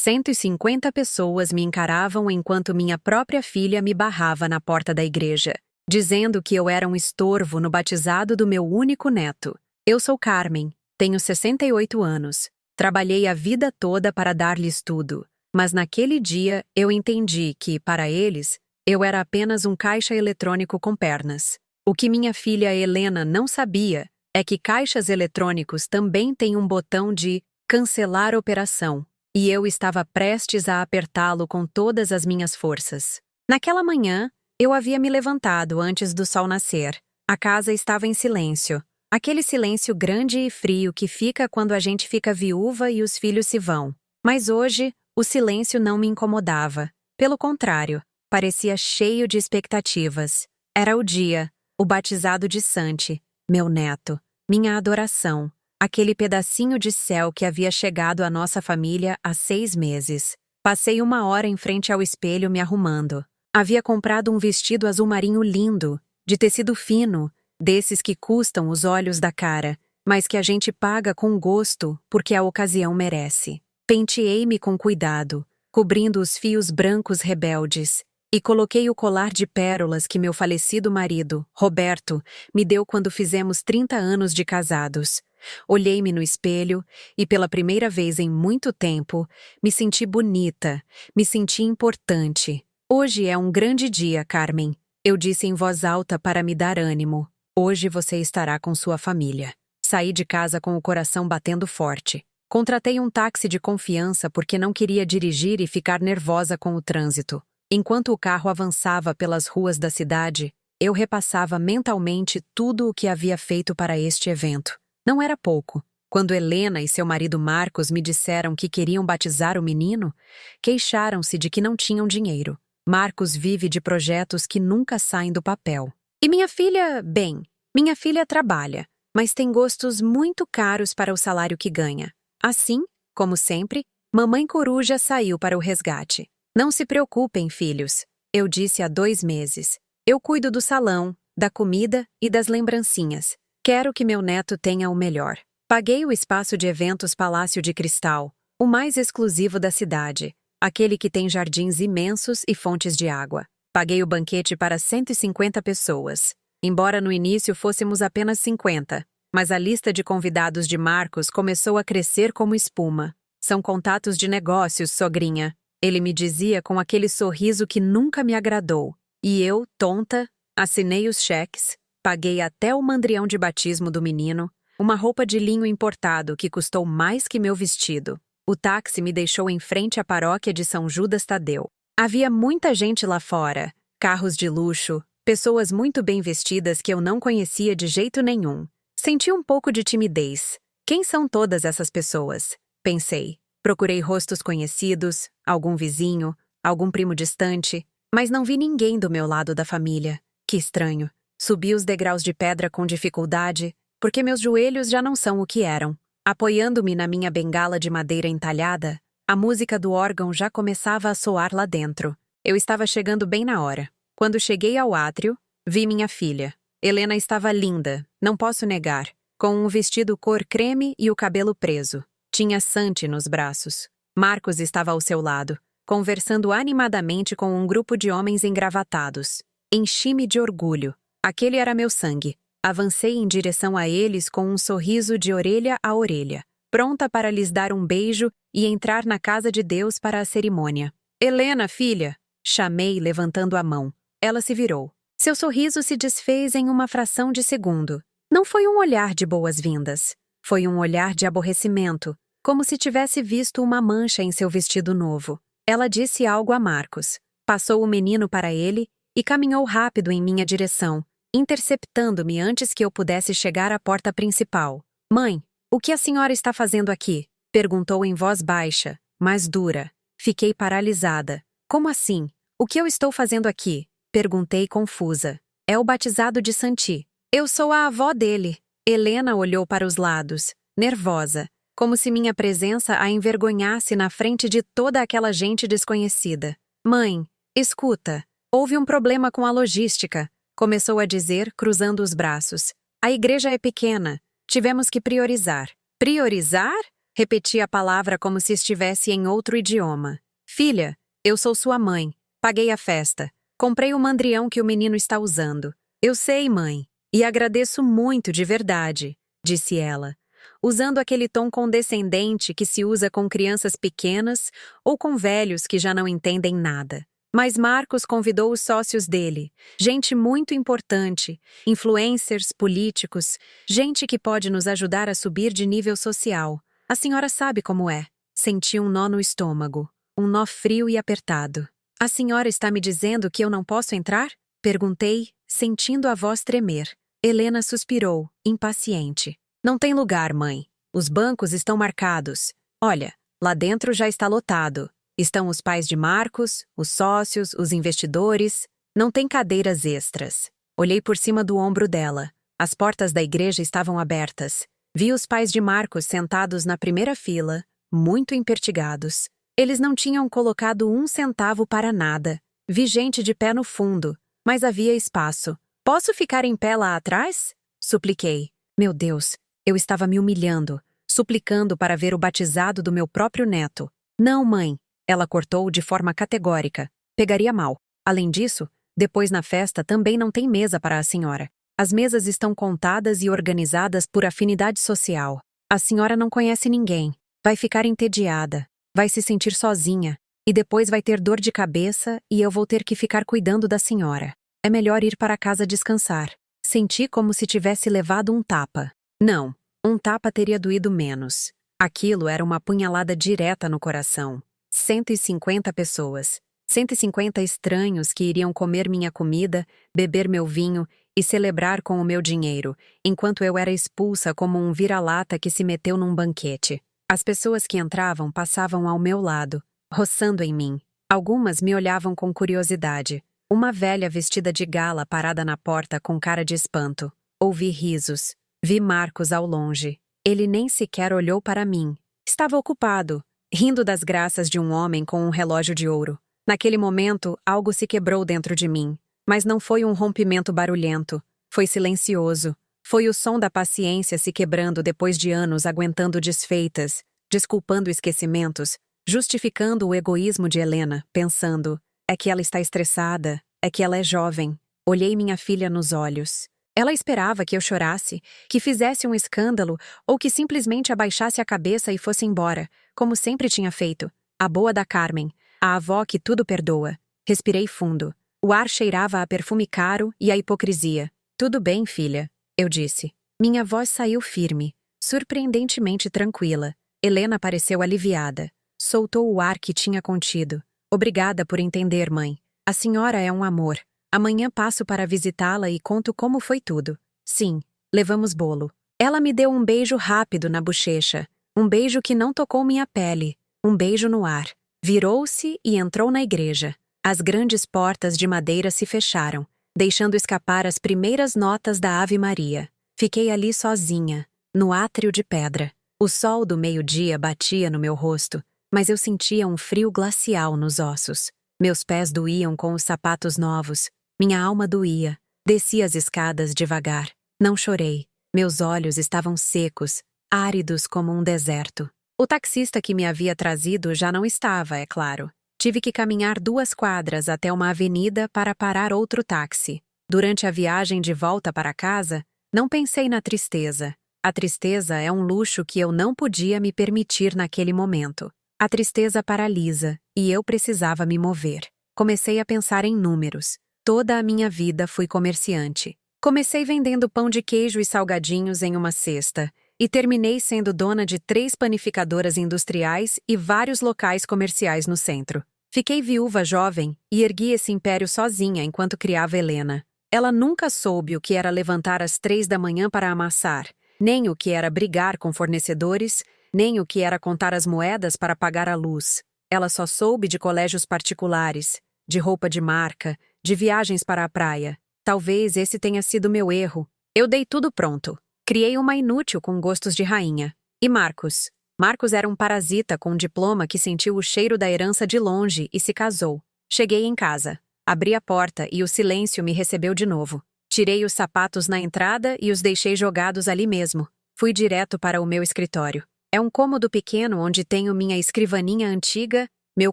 150 pessoas me encaravam enquanto minha própria filha me barrava na porta da igreja, dizendo que eu era um estorvo no batizado do meu único neto. Eu sou Carmen, tenho 68 anos. Trabalhei a vida toda para dar-lhes tudo, mas naquele dia eu entendi que, para eles, eu era apenas um caixa eletrônico com pernas. O que minha filha Helena não sabia é que caixas eletrônicos também têm um botão de cancelar operação, e eu estava prestes a apertá-lo com todas as minhas forças. Naquela manhã, eu havia me levantado antes do sol nascer. A casa estava em silêncio. Aquele silêncio grande e frio que fica quando a gente fica viúva e os filhos se vão. Mas hoje, o silêncio não me incomodava. Pelo contrário, parecia cheio de expectativas. Era o dia, o batizado de Santi, meu neto, minha adoração, aquele pedacinho de céu que havia chegado à nossa família há 6 meses. Passei 1 hora em frente ao espelho me arrumando. Havia comprado um vestido azul marinho lindo, de tecido fino, desses que custam os olhos da cara, mas que a gente paga com gosto porque a ocasião merece. Penteei-me com cuidado, cobrindo os fios brancos rebeldes, e coloquei o colar de pérolas que meu falecido marido, Roberto, me deu quando fizemos 30 anos de casados. Olhei-me no espelho e, pela primeira vez em muito tempo, me senti bonita, me senti importante. Hoje é um grande dia, Carmen, eu disse em voz alta para me dar ânimo. Hoje você estará com sua família. Saí de casa com o coração batendo forte. Contratei um táxi de confiança porque não queria dirigir e ficar nervosa com o trânsito. Enquanto o carro avançava pelas ruas da cidade, eu repassava mentalmente tudo o que havia feito para este evento. Não era pouco. Quando Helena e seu marido Marcos me disseram que queriam batizar o menino, queixaram-se de que não tinham dinheiro. Marcos vive de projetos que nunca saem do papel. E minha filha, bem, minha filha trabalha, mas tem gostos muito caros para o salário que ganha. Assim, como sempre, mamãe coruja saiu para o resgate. Não se preocupem, filhos, eu disse há 2 meses. Eu cuido do salão, da comida e das lembrancinhas. Quero que meu neto tenha o melhor. Paguei o espaço de eventos Palácio de Cristal, o mais exclusivo da cidade, aquele que tem jardins imensos e fontes de água. Paguei o banquete para 150 pessoas. Embora no início fôssemos apenas 50, mas a lista de convidados de Marcos começou a crescer como espuma. São contatos de negócios, sogrinha. Ele me dizia com aquele sorriso que nunca me agradou. E eu, tonta, assinei os cheques, paguei até o mandrião de batismo do menino, uma roupa de linho importado que custou mais que meu vestido. O táxi me deixou em frente à paróquia de São Judas Tadeu. Havia muita gente lá fora, carros de luxo, pessoas muito bem vestidas que eu não conhecia de jeito nenhum. Senti um pouco de timidez. Quem são todas essas pessoas? Pensei. Procurei rostos conhecidos, algum vizinho, algum primo distante, mas não vi ninguém do meu lado da família. Que estranho. Subi os degraus de pedra com dificuldade, porque meus joelhos já não são o que eram. Apoiando-me na minha bengala de madeira entalhada, a música do órgão já começava a soar lá dentro. Eu estava chegando bem na hora. Quando cheguei ao átrio, vi minha filha. Helena estava linda, não posso negar, com um vestido cor creme e o cabelo preso. Tinha Santi nos braços. Marcos estava ao seu lado, conversando animadamente com um grupo de homens engravatados. Enchi-me de orgulho. Aquele era meu sangue. Avancei em direção a eles com um sorriso de orelha a orelha, pronta para lhes dar um beijo e entrar na casa de Deus para a cerimônia. Helena, filha! Chamei, levantando a mão. Ela se virou. Seu sorriso se desfez em uma fração de segundo. Não foi um olhar de boas-vindas. Foi um olhar de aborrecimento, como se tivesse visto uma mancha em seu vestido novo. Ela disse algo a Marcos, passou o menino para ele e caminhou rápido em minha direção, interceptando-me antes que eu pudesse chegar à porta principal. Mãe, o que a senhora está fazendo aqui? Perguntou em voz baixa, mas dura. Fiquei paralisada. Como assim? O que eu estou fazendo aqui? Perguntei confusa. É o batizado de Santi. Eu sou a avó dele. Helena olhou para os lados, nervosa, como se minha presença a envergonhasse na frente de toda aquela gente desconhecida. Mãe, escuta, houve um problema com a logística, começou a dizer, cruzando os braços. A igreja é pequena, tivemos que priorizar. Priorizar? Repeti a palavra como se estivesse em outro idioma. Filha, eu sou sua mãe. Paguei a festa. Comprei o mandrião que o menino está usando. Eu sei, mãe. E agradeço muito de verdade, disse ela, usando aquele tom condescendente que se usa com crianças pequenas ou com velhos que já não entendem nada. Mas Marcos convidou os sócios dele, gente muito importante, influencers, políticos, gente que pode nos ajudar a subir de nível social. A senhora sabe como é. Senti um nó no estômago, um nó frio e apertado. A senhora está me dizendo que eu não posso entrar? Perguntei, sentindo a voz tremer. Helena suspirou, impaciente. Não tem lugar, mãe. Os bancos estão marcados. Olha, lá dentro já está lotado. Estão os pais de Marcos, os sócios, os investidores. Não tem cadeiras extras. Olhei por cima do ombro dela. As portas da igreja estavam abertas. Vi os pais de Marcos sentados na primeira fila, muito empertigados. Eles não tinham colocado 1 centavo para nada. Vi gente de pé no fundo, mas havia espaço. Posso ficar em pé lá atrás? Supliquei. Meu Deus, eu estava me humilhando, suplicando para ver o batizado do meu próprio neto. Não, mãe. Ela cortou de forma categórica. Pegaria mal. Além disso, depois na festa também não tem mesa para a senhora. As mesas estão contadas e organizadas por afinidade social. A senhora não conhece ninguém. Vai ficar entediada. Vai se sentir sozinha. E depois vai ter dor de cabeça e eu vou ter que ficar cuidando da senhora. É melhor ir para casa descansar. Senti como se tivesse levado um tapa. Não, um tapa teria doído menos. Aquilo era uma punhalada direta no coração. 150 pessoas. 150 estranhos que iriam comer minha comida, beber meu vinho e celebrar com o meu dinheiro, enquanto eu era expulsa como um vira-lata que se meteu num banquete. As pessoas que entravam passavam ao meu lado, roçando em mim. Algumas me olhavam com curiosidade. Uma velha vestida de gala parada na porta com cara de espanto. Ouvi risos. Vi Marcos ao longe. Ele nem sequer olhou para mim. Estava ocupado, rindo das graças de um homem com um relógio de ouro. Naquele momento, algo se quebrou dentro de mim. Mas não foi um rompimento barulhento. Foi silencioso. Foi o som da paciência se quebrando depois de anos aguentando desfeitas, desculpando esquecimentos, justificando o egoísmo de Helena, pensando: é que ela está estressada, é que ela é jovem. Olhei minha filha nos olhos. Ela esperava que eu chorasse, que fizesse um escândalo ou que simplesmente abaixasse a cabeça e fosse embora, como sempre tinha feito. A boa da Carmen, a avó que tudo perdoa. Respirei fundo. O ar cheirava a perfume caro e a hipocrisia. Tudo bem, filha, eu disse. Minha voz saiu firme, surpreendentemente tranquila. Helena pareceu aliviada. Soltou o ar que tinha contido. Obrigada por entender, mãe. A senhora é um amor. Amanhã passo para visitá-la e conto como foi tudo. Sim, levamos bolo. Ela me deu um beijo rápido na bochecha. Um beijo que não tocou minha pele. Um beijo no ar. Virou-se e entrou na igreja. As grandes portas de madeira se fecharam, deixando escapar as primeiras notas da Ave Maria. Fiquei ali sozinha, no átrio de pedra. O sol do meio-dia batia no meu rosto, mas eu sentia um frio glacial nos ossos. Meus pés doíam com os sapatos novos. Minha alma doía. Desci as escadas devagar. Não chorei. Meus olhos estavam secos, áridos como um deserto. O taxista que me havia trazido já não estava, é claro. Tive que caminhar 2 quadras até uma avenida para parar outro táxi. Durante a viagem de volta para casa, não pensei na tristeza. A tristeza é um luxo que eu não podia me permitir naquele momento. A tristeza paralisa, e eu precisava me mover. Comecei a pensar em números. Toda a minha vida fui comerciante. Comecei vendendo pão de queijo e salgadinhos em uma cesta, e terminei sendo dona de 3 panificadoras industriais e vários locais comerciais no centro. Fiquei viúva jovem e ergui esse império sozinha enquanto criava Helena. Ela nunca soube o que era levantar às 3 da manhã para amassar, nem o que era brigar com fornecedores, nem o que era contar as moedas para pagar a luz. Ela só soube de colégios particulares, de roupa de marca, de viagens para a praia. Talvez esse tenha sido meu erro. Eu dei tudo pronto. Criei uma inútil com gostos de rainha. E Marcos? Marcos era um parasita com um diploma que sentiu o cheiro da herança de longe e se casou. Cheguei em casa. Abri a porta e o silêncio me recebeu de novo. Tirei os sapatos na entrada e os deixei jogados ali mesmo. Fui direto para o meu escritório. É um cômodo pequeno onde tenho minha escrivaninha antiga, meu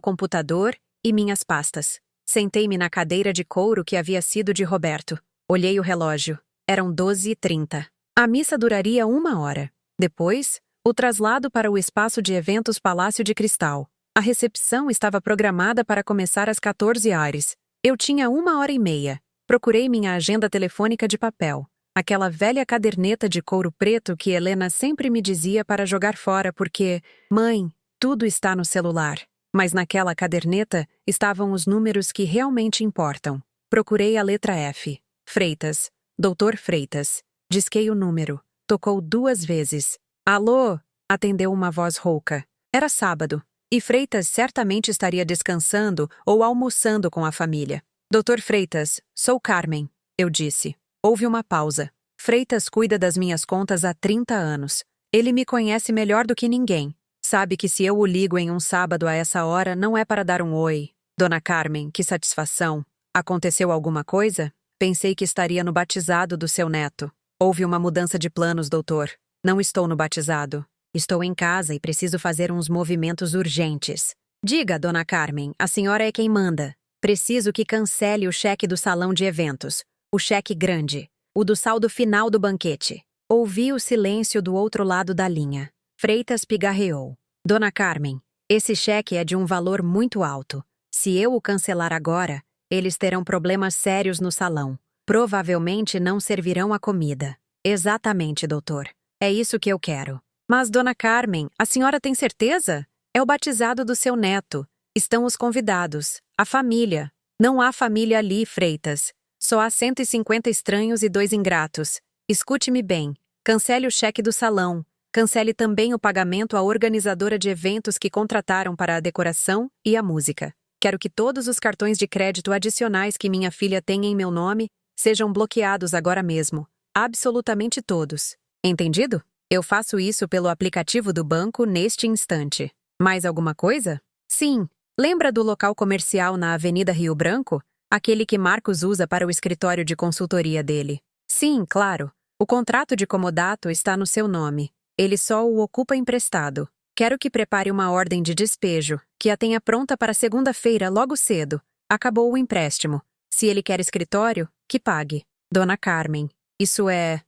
computador e minhas pastas. Sentei-me na cadeira de couro que havia sido de Roberto. Olhei o relógio. Eram 12h30. A missa duraria 1 hora. Depois, o traslado para o espaço de eventos Palácio de Cristal. A recepção estava programada para começar às 14h. Eu tinha 1h30. Procurei minha agenda telefônica de papel. Aquela velha caderneta de couro preto que Helena sempre me dizia para jogar fora porque, mãe, tudo está no celular. Mas naquela caderneta estavam os números que realmente importam. Procurei a letra F. Freitas. Doutor Freitas. Disquei o número. Tocou 2 vezes. Alô? Atendeu uma voz rouca. Era sábado, e Freitas certamente estaria descansando ou almoçando com a família. Doutor Freitas, sou Carmen, eu disse. Houve uma pausa. Freitas cuida das minhas contas há 30 anos. Ele me conhece melhor do que ninguém. Sabe que se eu o ligo em um sábado a essa hora, não é para dar um oi. Dona Carmen, que satisfação. Aconteceu alguma coisa? Pensei que estaria no batizado do seu neto. Houve uma mudança de planos, doutor. Não estou no batizado. Estou em casa e preciso fazer uns movimentos urgentes. Diga, Dona Carmen, a senhora é quem manda. Preciso que cancele o cheque do salão de eventos. O cheque grande. O do saldo final do banquete. Ouvi o silêncio do outro lado da linha. Freitas pigarreou. Dona Carmen, esse cheque é de um valor muito alto. Se eu o cancelar agora, eles terão problemas sérios no salão. Provavelmente não servirão a comida. Exatamente, doutor. É isso que eu quero. Mas, Dona Carmen, a senhora tem certeza? É o batizado do seu neto. Estão os convidados, a família. Não há família ali, Freitas. Só há 150 estranhos e 2 ingratos. Escute-me bem. Cancele o cheque do salão. Cancele também o pagamento à organizadora de eventos que contrataram para a decoração e a música. Quero que todos os cartões de crédito adicionais que minha filha tem em meu nome sejam bloqueados agora mesmo. Absolutamente todos. Entendido? Eu faço isso pelo aplicativo do banco neste instante. Mais alguma coisa? Sim. Lembra do local comercial na Avenida Rio Branco? Aquele que Marcos usa para o escritório de consultoria dele. Sim, claro. O contrato de comodato está no seu nome. Ele só o ocupa emprestado. Quero que prepare uma ordem de despejo, que a tenha pronta para segunda-feira logo cedo. Acabou o empréstimo. Se ele quer escritório, que pague. Dona Carmen, Isso é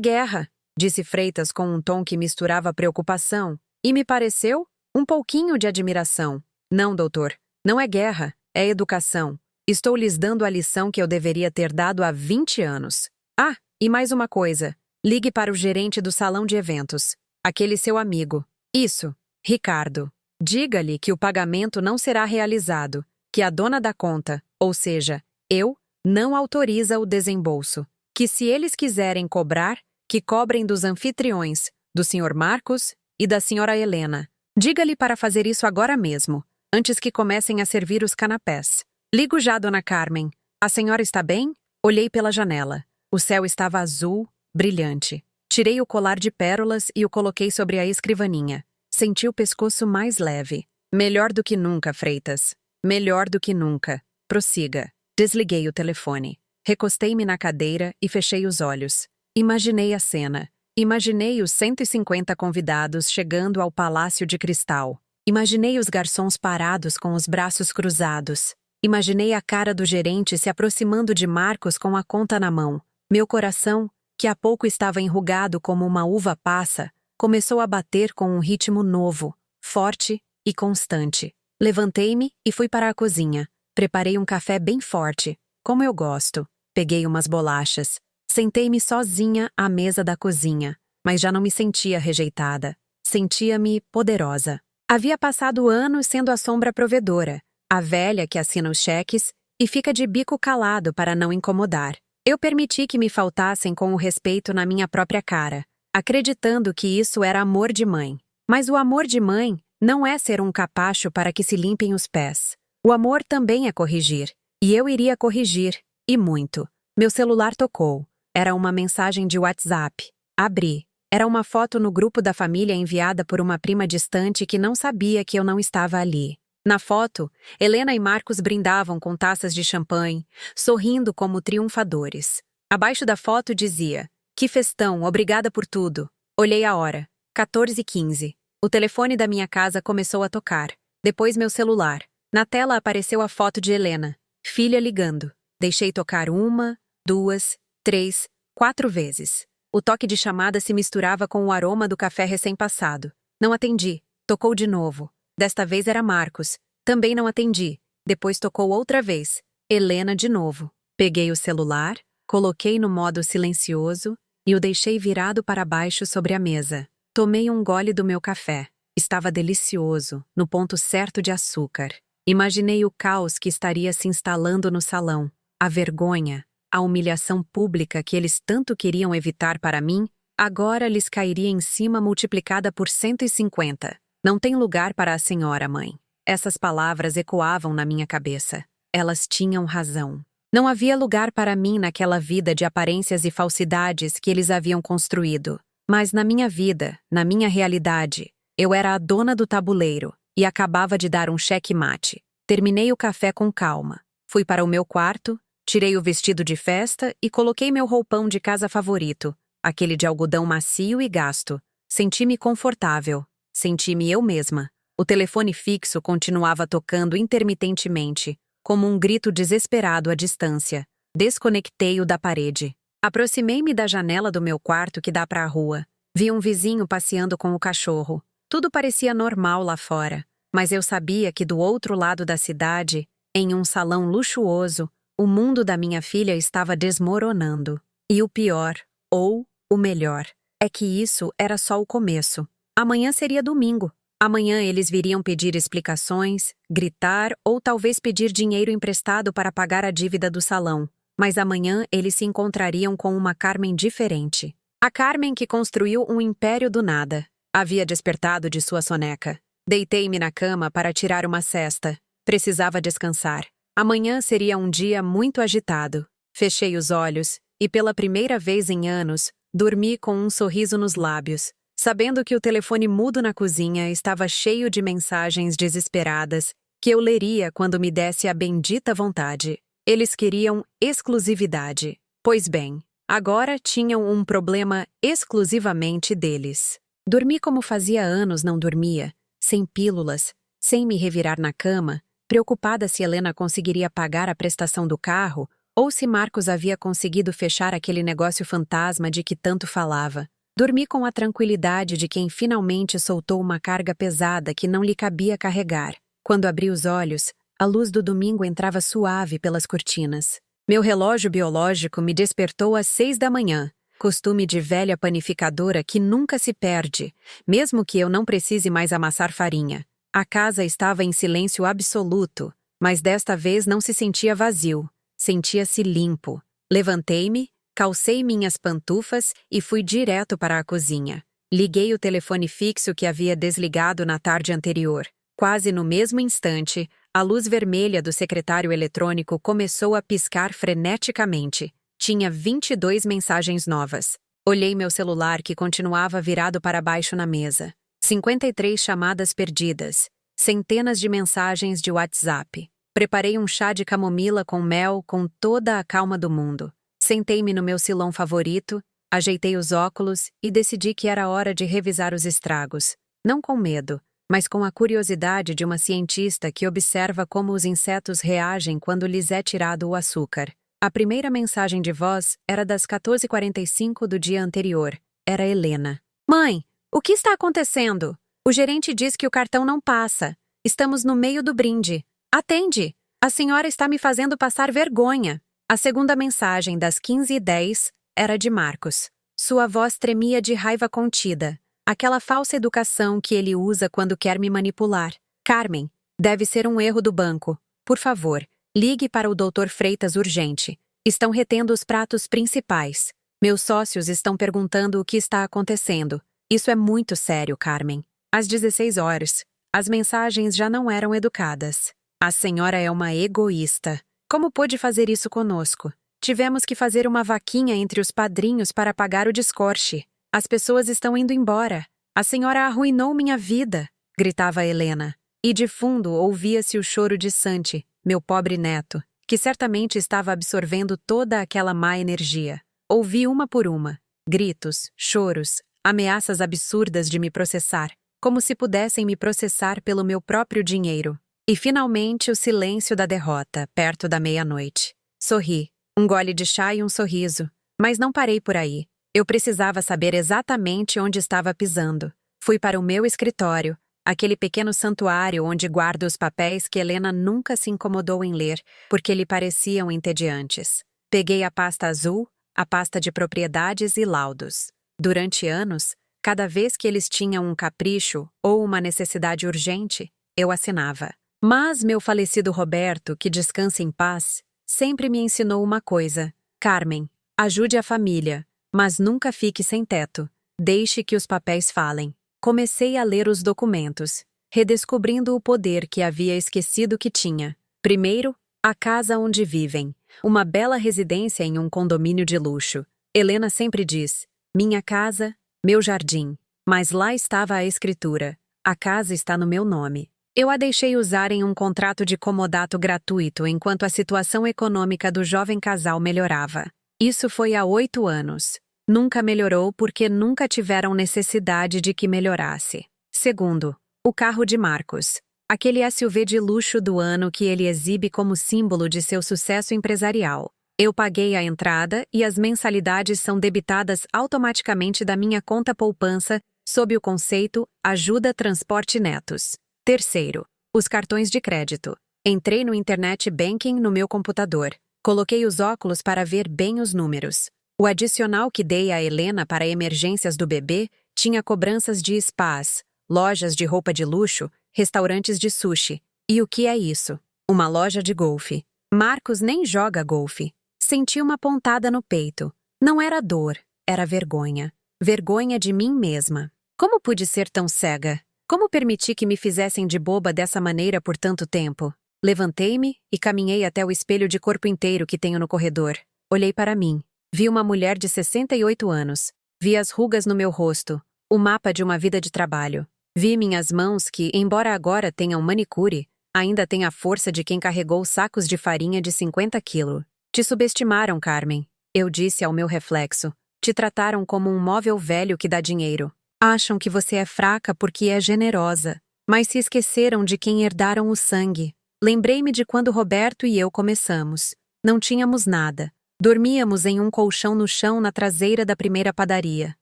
guerra, disse Freitas com um tom que misturava preocupação, e me pareceu um pouquinho de admiração. Não, doutor, não é guerra, é educação. Estou lhes dando a lição que eu deveria ter dado há 20 anos. Ah, e mais uma coisa. Ligue para o gerente do salão de eventos. Aquele seu amigo. Isso, Ricardo. Diga-lhe que o pagamento não será realizado, que a dona da conta, ou seja, eu, não autoriza o desembolso. Que se eles quiserem cobrar, que cobrem dos anfitriões, do Sr. Marcos e da Sra. Helena. Diga-lhe para fazer isso agora mesmo, antes que comecem a servir os canapés. Ligo já, Dona Carmen. A senhora está bem? Olhei pela janela. O céu estava azul, brilhante. Tirei o colar de pérolas e o coloquei sobre a escrivaninha. Senti o pescoço mais leve. Melhor do que nunca, Freitas. Melhor do que nunca. Prossiga. Desliguei o telefone. Recostei-me na cadeira e fechei os olhos. Imaginei a cena. Imaginei os 150 convidados chegando ao Palácio de Cristal. Imaginei os garçons parados com os braços cruzados. Imaginei a cara do gerente se aproximando de Marcos com a conta na mão. Meu coração, que há pouco estava enrugado como uma uva passa, começou a bater com um ritmo novo, forte e constante. Levantei-me e fui para a cozinha. Preparei um café bem forte, como eu gosto. Peguei umas bolachas. Sentei-me sozinha à mesa da cozinha, mas já não me sentia rejeitada. Sentia-me poderosa. Havia passado anos sendo a sombra provedora, a velha que assina os cheques e fica de bico calado para não incomodar. Eu permiti que me faltassem com o respeito na minha própria cara, acreditando que isso era amor de mãe. Mas o amor de mãe não é ser um capacho para que se limpem os pés. O amor também é corrigir. E eu iria corrigir, e muito. Meu celular tocou. Era uma mensagem de WhatsApp. Abri. Era uma foto no grupo da família enviada por uma prima distante que não sabia que eu não estava ali. Na foto, Helena e Marcos brindavam com taças de champanhe, sorrindo como triunfadores. Abaixo da foto dizia: "Que festão, obrigada por tudo." Olhei a hora. 14h15. O telefone da minha casa começou a tocar. Depois meu celular. Na tela apareceu a foto de Helena, filha ligando. Deixei tocar 1, 2, 3, 4 vezes. O toque de chamada se misturava com o aroma do café recém-passado. Não atendi. Tocou de novo. Desta vez era Marcos. Também não atendi. Depois tocou outra vez. Helena de novo. Peguei o celular, coloquei no modo silencioso e o deixei virado para baixo sobre a mesa. Tomei um gole do meu café. Estava delicioso, no ponto certo de açúcar. Imaginei o caos que estaria se instalando no salão. A vergonha, a humilhação pública que eles tanto queriam evitar para mim, agora lhes cairia em cima multiplicada por 150. Não tem lugar para a senhora, mãe. Essas palavras ecoavam na minha cabeça. Elas tinham razão. Não havia lugar para mim naquela vida de aparências e falsidades que eles haviam construído. Mas na minha vida, na minha realidade, eu era a dona do tabuleiro e acabava de dar um cheque-mate. Terminei o café com calma. Fui para o meu quarto, tirei o vestido de festa e coloquei meu roupão de casa favorito, aquele de algodão macio e gasto. Senti-me confortável. Senti-me eu mesma. O telefone fixo continuava tocando intermitentemente, como um grito desesperado à distância. Desconectei-o da parede. Aproximei-me da janela do meu quarto que dá para a rua. Vi um vizinho passeando com o cachorro. Tudo parecia normal lá fora, mas eu sabia que do outro lado da cidade, em um salão luxuoso, o mundo da minha filha estava desmoronando. E o pior, ou o melhor, é que isso era só o começo. Amanhã seria domingo. Amanhã eles viriam pedir explicações, gritar ou talvez pedir dinheiro emprestado para pagar a dívida do salão. Mas amanhã eles se encontrariam com uma Carmen diferente. A Carmen que construiu um império do nada. Havia despertado de sua soneca. Deitei-me na cama para tirar uma sesta. Precisava descansar. Amanhã seria um dia muito agitado. Fechei os olhos e, pela primeira vez em anos, dormi com um sorriso nos lábios, sabendo que o telefone mudo na cozinha estava cheio de mensagens desesperadas que eu leria quando me desse a bendita vontade. Eles queriam exclusividade. Pois bem, agora tinham um problema exclusivamente deles. Dormi como fazia anos não dormia, sem pílulas, sem me revirar na cama, preocupada se Helena conseguiria pagar a prestação do carro ou se Marcos havia conseguido fechar aquele negócio fantasma de que tanto falava. Dormi com a tranquilidade de quem finalmente soltou uma carga pesada que não lhe cabia carregar. Quando abri os olhos, a luz do domingo entrava suave pelas cortinas. Meu relógio biológico me despertou às 6 da manhã, costume de velha panificadora que nunca se perde, mesmo que eu não precise mais amassar farinha. A casa estava em silêncio absoluto, mas desta vez não se sentia vazio, sentia-se limpo. Levantei-me, calcei minhas pantufas e fui direto para a cozinha. Liguei o telefone fixo que havia desligado na tarde anterior. Quase no mesmo instante, a luz vermelha do secretário eletrônico começou a piscar freneticamente. Tinha 22 mensagens novas. Olhei meu celular que continuava virado para baixo na mesa. 53 chamadas perdidas. Centenas de mensagens de WhatsApp. Preparei um chá de camomila com mel com toda a calma do mundo. Sentei-me no meu silão favorito, ajeitei os óculos e decidi que era hora de revisar os estragos. Não com medo, mas com a curiosidade de uma cientista que observa como os insetos reagem quando lhes é tirado o açúcar. A primeira mensagem de voz era das 14h45 do dia anterior. Era Helena. Mãe, o que está acontecendo? O gerente diz que o cartão não passa. Estamos no meio do brinde. Atende! A senhora está me fazendo passar vergonha. A segunda mensagem, das 15h10, era de Marcos. Sua voz tremia de raiva contida. Aquela falsa educação que ele usa quando quer me manipular. Carmen, deve ser um erro do banco. Por favor, ligue para o Dr. Freitas urgente. Estão retendo os pratos principais. Meus sócios estão perguntando o que está acontecendo. Isso é muito sério, Carmen. Às 16 horas, as mensagens já não eram educadas. A senhora é uma egoísta. Como pôde fazer isso conosco? Tivemos que fazer uma vaquinha entre os padrinhos para pagar o descorche. As pessoas estão indo embora. A senhora arruinou minha vida, gritava Helena. E de fundo ouvia-se o choro de Santi, meu pobre neto, que certamente estava absorvendo toda aquela má energia. Ouvi uma por uma. Gritos, choros, ameaças absurdas de me processar. como se pudessem me processar pelo meu próprio dinheiro. E finalmente o silêncio da derrota, perto da meia-noite. Sorri, um gole de chá e um sorriso. Mas não parei por aí. Eu precisava saber exatamente onde estava pisando. Fui para o meu escritório, aquele pequeno santuário onde guardo os papéis que Helena nunca se incomodou em ler, porque lhe pareciam entediantes. Peguei a pasta azul, a pasta de propriedades e laudos. Durante anos, cada vez que eles tinham um capricho ou uma necessidade urgente, eu assinava. Mas meu falecido Roberto, que descansa em paz, sempre me ensinou uma coisa. Carmen, ajude a família, mas nunca fique sem teto. Deixe que os papéis falem. Comecei a ler os documentos, redescobrindo o poder que havia esquecido que tinha. Primeiro, a casa onde vivem. Uma bela residência em um condomínio de luxo. Helena sempre diz, minha casa, meu jardim. Mas lá estava a escritura. A casa está no meu nome. Eu a deixei usar em um contrato de comodato gratuito enquanto a situação econômica do jovem casal melhorava. Isso foi há 8 anos. Nunca melhorou porque nunca tiveram necessidade de que melhorasse. Segundo, o carro de Marcos. Aquele SUV de luxo do ano que ele exibe como símbolo de seu sucesso empresarial. Eu paguei a entrada e as mensalidades são debitadas automaticamente da minha conta poupança sob o conceito Ajuda Transporte Netos. Terceiro, os cartões de crédito. Entrei no Internet Banking no meu computador. Coloquei os óculos para ver bem os números. O adicional que dei a Helena para emergências do bebê tinha cobranças de spas, lojas de roupa de luxo, restaurantes de sushi. E o que é isso? Uma loja de golfe. Marcos nem joga golfe. Senti uma pontada no peito. Não era dor, era vergonha. Vergonha de mim mesma. Como pude ser tão cega? Como permiti que me fizessem de boba dessa maneira por tanto tempo? Levantei-me e caminhei até o espelho de corpo inteiro que tenho no corredor. Olhei para mim. Vi uma mulher de 68 anos. Vi as rugas no meu rosto, o mapa de uma vida de trabalho. Vi minhas mãos que, embora agora tenham manicure, ainda têm a força de quem carregou sacos de farinha de 50 quilos. Te subestimaram, Carmen. Eu disse ao meu reflexo. Te trataram como um móvel velho que dá dinheiro. Acham que você é fraca porque é generosa, mas se esqueceram de quem herdaram o sangue. Lembrei-me de quando Roberto e eu começamos. Não tínhamos nada. Dormíamos em um colchão no chão na traseira da primeira padaria.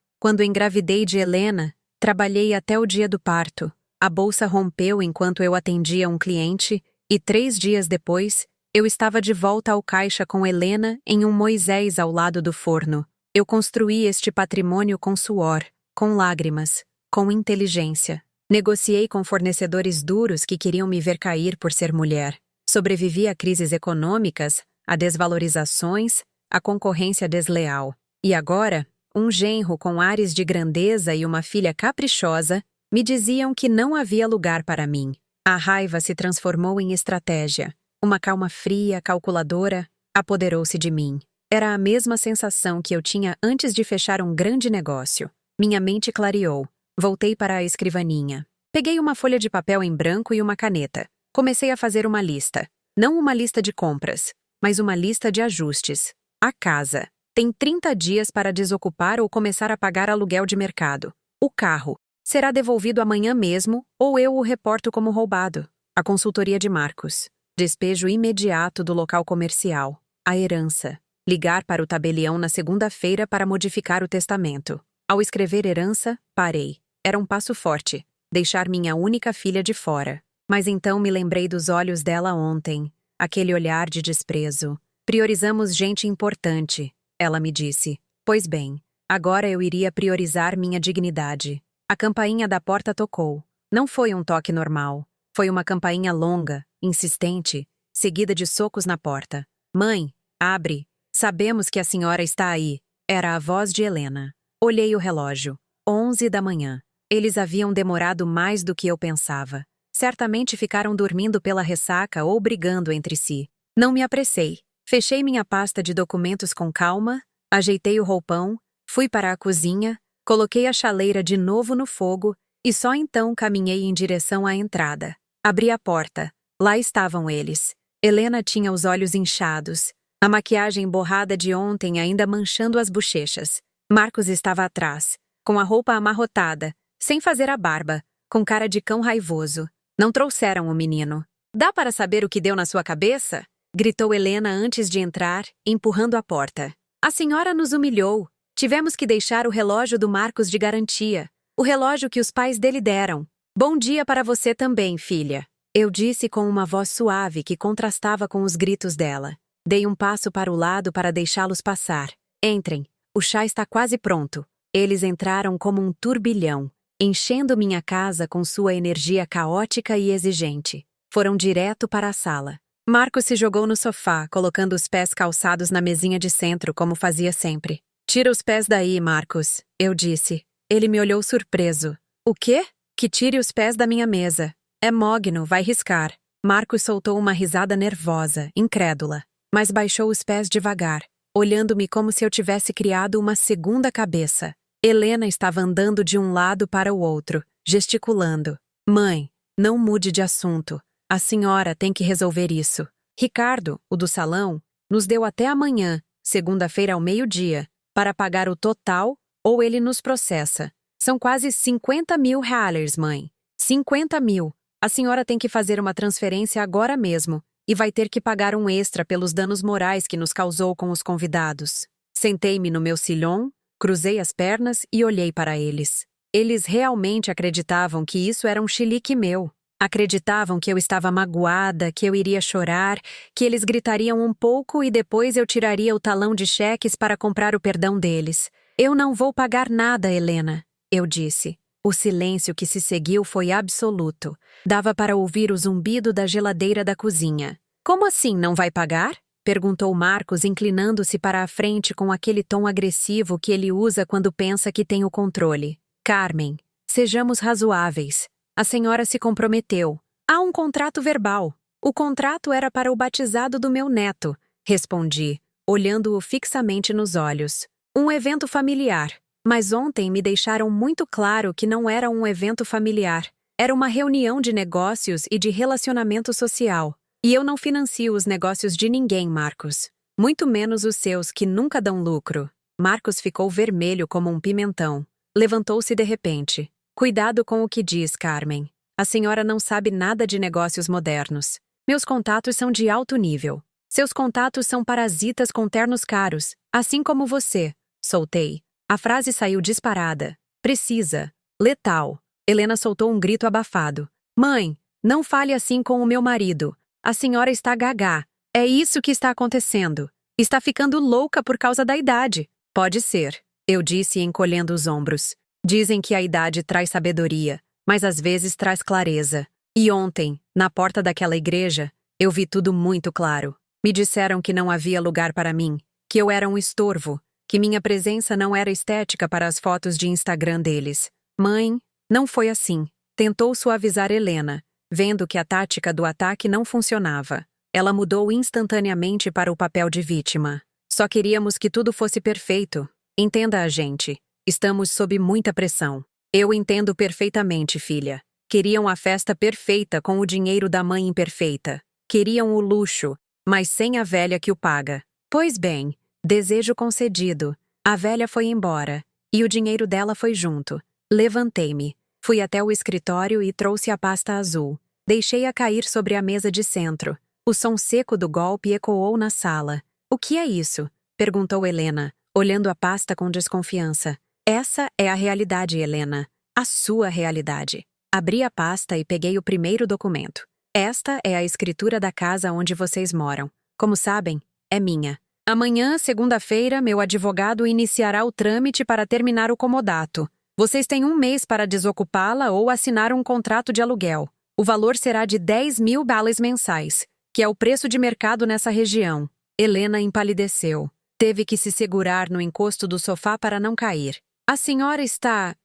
Quando engravidei de Helena, trabalhei até o dia do parto. A bolsa rompeu enquanto eu atendia um cliente e 3 dias depois, eu estava de volta ao caixa com Helena em um Moisés ao lado do forno. Eu construí este patrimônio com suor, com lágrimas, com inteligência. Negociei com fornecedores duros que queriam me ver cair por ser mulher. Sobrevivi a crises econômicas, a desvalorizações, a concorrência desleal. E agora, um genro com ares de grandeza e uma filha caprichosa me diziam que não havia lugar para mim. A raiva se transformou em estratégia. Uma calma fria, calculadora, apoderou-se de mim. Era a mesma sensação que eu tinha antes de fechar um grande negócio. Minha mente clareou. Voltei para a escrivaninha. Peguei uma folha de papel em branco e uma caneta. Comecei a fazer uma lista. Não uma lista de compras, mas uma lista de ajustes. A casa. Tem 30 dias para desocupar ou começar a pagar aluguel de mercado. O carro. Será devolvido amanhã mesmo ou eu o reporto como roubado. A consultoria de Marcos. Despejo imediato do local comercial. A herança. Ligar para o tabelião na segunda-feira para modificar o testamento. Ao escrever herança, parei. Era um passo forte. Deixar minha única filha de fora. Mas então me lembrei dos olhos dela ontem. Aquele olhar de desprezo. Priorizamos gente importante, ela me disse. Pois bem, agora eu iria priorizar minha dignidade. A campainha da porta tocou. Não foi um toque normal. Foi uma campainha longa, insistente, seguida de socos na porta. Mãe, abre. Sabemos que a senhora está aí. Era a voz de Helena. Olhei o relógio. 11 da manhã. Eles haviam demorado mais do que eu pensava. Certamente ficaram dormindo pela ressaca ou brigando entre si. Não me apressei. Fechei minha pasta de documentos com calma, ajeitei o roupão, fui para a cozinha, coloquei a chaleira de novo no fogo e só então caminhei em direção à entrada. Abri a porta. Lá estavam eles. Helena tinha os olhos inchados, a maquiagem borrada de ontem ainda manchando as bochechas. Marcos estava atrás, com a roupa amarrotada, sem fazer a barba, com cara de cão raivoso. Não trouxeram o menino. Dá para saber o que deu na sua cabeça? Gritou Helena antes de entrar, empurrando a porta. A senhora nos humilhou. Tivemos que deixar o relógio do Marcos de garantia. O relógio que os pais dele deram. Bom dia para você também, filha. Eu disse com uma voz suave que contrastava com os gritos dela. Dei um passo para o lado para deixá-los passar. Entrem. O chá está quase pronto. Eles entraram como um turbilhão, enchendo minha casa com sua energia caótica e exigente. Foram direto para a sala. Marcos se jogou no sofá, colocando os pés calçados na mesinha de centro, como fazia sempre. Tira os pés daí, Marcos, eu disse. Ele me olhou surpreso. O quê? Que tire os pés da minha mesa. É mogno, vai riscar. Marcos soltou uma risada nervosa, incrédula, mas baixou os pés devagar, olhando-me como se eu tivesse criado uma segunda cabeça. Helena estava andando de um lado para o outro, gesticulando. Mãe, não mude de assunto. A senhora tem que resolver isso. Ricardo, o do salão, nos deu até amanhã, segunda-feira ao meio-dia, para pagar o total ou ele nos processa. São quase 50 mil reais, mãe. 50 mil. A senhora tem que fazer uma transferência agora mesmo e vai ter que pagar um extra pelos danos morais que nos causou com os convidados. Sentei-me no meu sillon, cruzei as pernas e olhei para eles. Eles realmente acreditavam que isso era um chilique meu. Acreditavam que eu estava magoada, que eu iria chorar, que eles gritariam um pouco e depois eu tiraria o talão de cheques para comprar o perdão deles. Eu não vou pagar nada, Helena, eu disse. O silêncio que se seguiu foi absoluto. Dava para ouvir o zumbido da geladeira da cozinha. Como assim não vai pagar? Perguntou Marcos, inclinando-se para a frente com aquele tom agressivo que ele usa quando pensa que tem o controle. Carmen, sejamos razoáveis. A senhora se comprometeu. Há um contrato verbal. O contrato era para o batizado do meu neto, respondi, olhando-o fixamente nos olhos. Um evento familiar. Mas ontem me deixaram muito claro que não era um evento familiar. Era uma reunião de negócios e de relacionamento social. E eu não financio os negócios de ninguém, Marcos. Muito menos os seus, que nunca dão lucro. Marcos ficou vermelho como um pimentão. Levantou-se de repente. Cuidado com o que diz, Carmen. A senhora não sabe nada de negócios modernos. Meus contatos são de alto nível. Seus contatos são parasitas com ternos caros, assim como você. Soltei. A frase saiu disparada. Precisa. Letal. Helena soltou um grito abafado. Mãe, não fale assim com o meu marido. A senhora está gagá. É isso que está acontecendo. Está ficando louca por causa da idade. Pode ser, eu disse encolhendo os ombros. Dizem que a idade traz sabedoria, mas às vezes traz clareza. E ontem, na porta daquela igreja, eu vi tudo muito claro. Me disseram que não havia lugar para mim, que eu era um estorvo, que minha presença não era estética para as fotos de Instagram deles. Mãe, não foi assim. Tentou suavizar Helena, vendo que a tática do ataque não funcionava. Ela mudou instantaneamente para o papel de vítima. Só queríamos que tudo fosse perfeito. Entenda a gente. Estamos sob muita pressão. Eu entendo perfeitamente, filha. Queriam a festa perfeita com o dinheiro da mãe imperfeita. Queriam o luxo, mas sem a velha que o paga. Pois bem, desejo concedido. A velha foi embora, e o dinheiro dela foi junto. Levantei-me. Fui até o escritório e trouxe a pasta azul. Deixei-a cair sobre a mesa de centro. O som seco do golpe ecoou na sala. O que é isso? Perguntou Helena, olhando a pasta com desconfiança. Essa é a realidade, Helena. A sua realidade. Abri a pasta e peguei o primeiro documento. Esta é a escritura da casa onde vocês moram. Como sabem, é minha. Amanhã, segunda-feira, meu advogado iniciará o trâmite para terminar o comodato. Vocês têm um mês para desocupá-la ou assinar um contrato de aluguel. O valor será de 10 mil balles mensais, que é o preço de mercado nessa região. Helena empalideceu. Teve que se segurar no encosto do sofá para não cair. A senhora está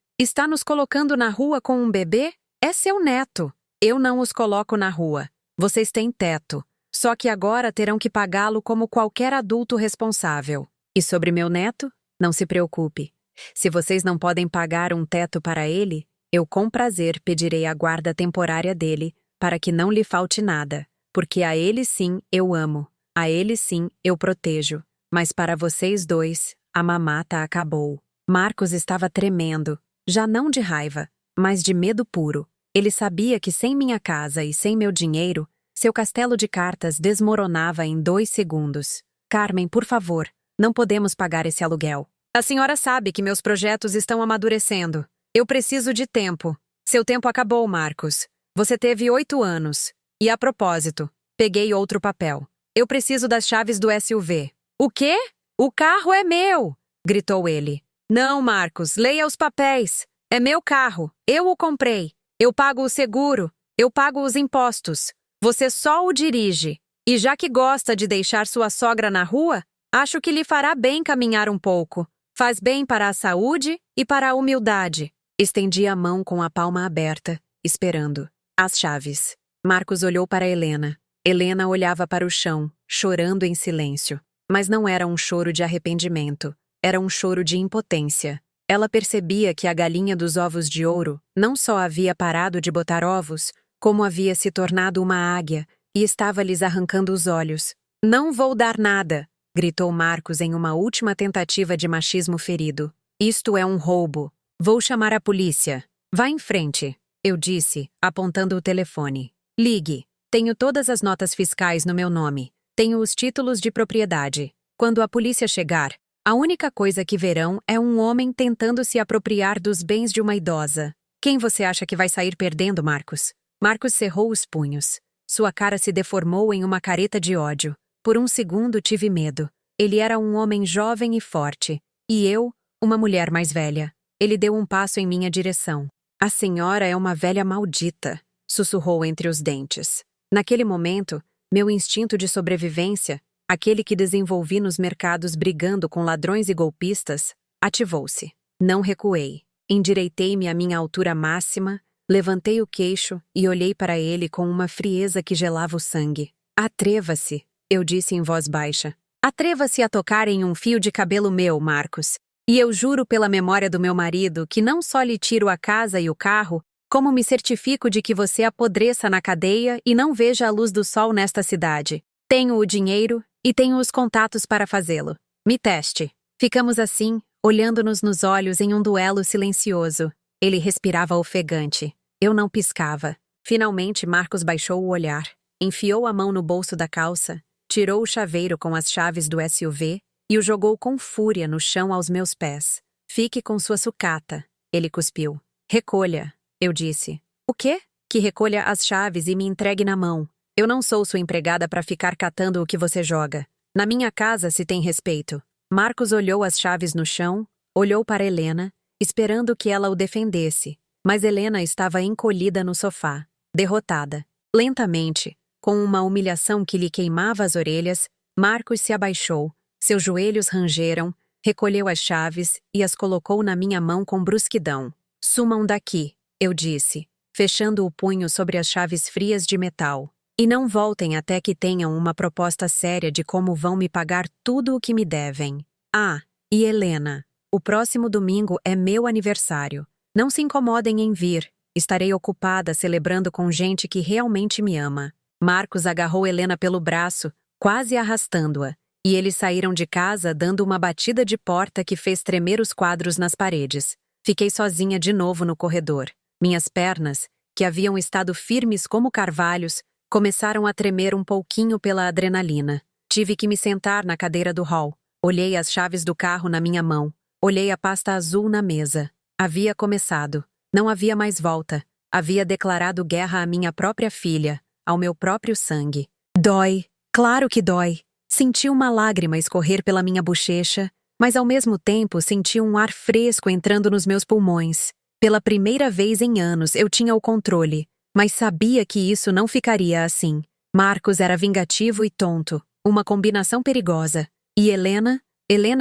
nos colocando na rua com um bebê? É seu neto. Eu não os coloco na rua. Vocês têm teto. Só que agora terão que pagá-lo como qualquer adulto responsável. E sobre meu neto? Não se preocupe. Se vocês não podem pagar um teto para ele, eu com prazer pedirei a guarda temporária dele para que não lhe falte nada. Porque a ele sim eu amo. A ele sim eu protejo. Mas para vocês dois, a mamata acabou. Marcos estava tremendo, já não de raiva, mas de medo puro. Ele sabia que sem minha casa e sem meu dinheiro, seu castelo de cartas desmoronava em 2 segundos. Carmen, por favor, não podemos pagar esse aluguel. A senhora sabe que meus projetos estão amadurecendo. Eu preciso de tempo. Seu tempo acabou, Marcos. Você teve 8 anos. E a propósito, peguei outro papel. Eu preciso das chaves do SUV. O quê? O carro é meu! Gritou ele. Não, Marcos, leia os papéis. É meu carro. Eu o comprei. Eu pago o seguro. Eu pago os impostos. Você só o dirige. E já que gosta de deixar sua sogra na rua, acho que lhe fará bem caminhar um pouco. Faz bem para a saúde e para a humildade. Estendi a mão com a palma aberta, esperando. As chaves. Marcos olhou para Helena. Helena olhava para o chão, chorando em silêncio. Mas não era um choro de arrependimento. Era um choro de impotência. Ela percebia que a galinha dos ovos de ouro não só havia parado de botar ovos, como havia se tornado uma águia e estava lhes arrancando os olhos. Não vou dar nada, gritou Marcos em uma última tentativa de machismo ferido. Isto é um roubo. Vou chamar a polícia. Vá em frente, eu disse, apontando o telefone. Ligue. Tenho todas as notas fiscais no meu nome. Tenho os títulos de propriedade. Quando a polícia chegar, a única coisa que verão é um homem tentando se apropriar dos bens de uma idosa. Quem você acha que vai sair perdendo, Marcos? Marcos cerrou os punhos. Sua cara se deformou em uma careta de ódio. Por um segundo tive medo. Ele era um homem jovem e forte. E eu, uma mulher mais velha. Ele deu um passo em minha direção. A senhora é uma velha maldita, sussurrou entre os dentes. Naquele momento, meu instinto de sobrevivência, aquele que desenvolvi nos mercados brigando com ladrões e golpistas, ativou-se. Não recuei. Endireitei-me à minha altura máxima, levantei o queixo e olhei para ele com uma frieza que gelava o sangue. Atreva-se, eu disse em voz baixa. Atreva-se a tocar em um fio de cabelo meu, Marcos. E eu juro pela memória do meu marido que não só lhe tiro a casa e o carro, como me certifico de que você apodreça na cadeia e não veja a luz do sol nesta cidade. Tenho o dinheiro e tenho os contatos para fazê-lo. Me teste. Ficamos assim, olhando-nos nos olhos em um duelo silencioso. Ele respirava ofegante. Eu não piscava. Finalmente, Marcos baixou o olhar, enfiou a mão no bolso da calça, tirou o chaveiro com as chaves do SUV e o jogou com fúria no chão aos meus pés. Fique com sua sucata, ele cuspiu. Recolha. Eu disse. O quê? Que recolha as chaves e me entregue na mão. Eu não sou sua empregada para ficar catando o que você joga. Na minha casa se tem respeito. Marcos olhou as chaves no chão, olhou para Helena, esperando que ela o defendesse. Mas Helena estava encolhida no sofá, derrotada. Lentamente, com uma humilhação que lhe queimava as orelhas, Marcos se abaixou, seus joelhos rangeram, recolheu as chaves e as colocou na minha mão com brusquidão. Sumam daqui. Eu disse, fechando o punho sobre as chaves frias de metal. E não voltem até que tenham uma proposta séria de como vão me pagar tudo o que me devem. Ah, e Helena, o próximo domingo é meu aniversário. Não se incomodem em vir. Estarei ocupada celebrando com gente que realmente me ama. Marcos agarrou Helena pelo braço, quase arrastando-a, e eles saíram de casa dando uma batida de porta que fez tremer os quadros nas paredes. Fiquei sozinha de novo no corredor. Minhas pernas, que haviam estado firmes como carvalhos, começaram a tremer um pouquinho pela adrenalina. Tive que me sentar na cadeira do hall. Olhei as chaves do carro na minha mão. Olhei a pasta azul na mesa. Havia começado. Não havia mais volta. Havia declarado guerra à minha própria filha, ao meu próprio sangue. Dói. Claro que dói. Senti uma lágrima escorrer pela minha bochecha, mas ao mesmo tempo senti um ar fresco entrando nos meus pulmões. Pela primeira vez em anos eu tinha o controle, mas sabia que isso não ficaria assim. Marcos era vingativo e tonto, uma combinação perigosa. E Helena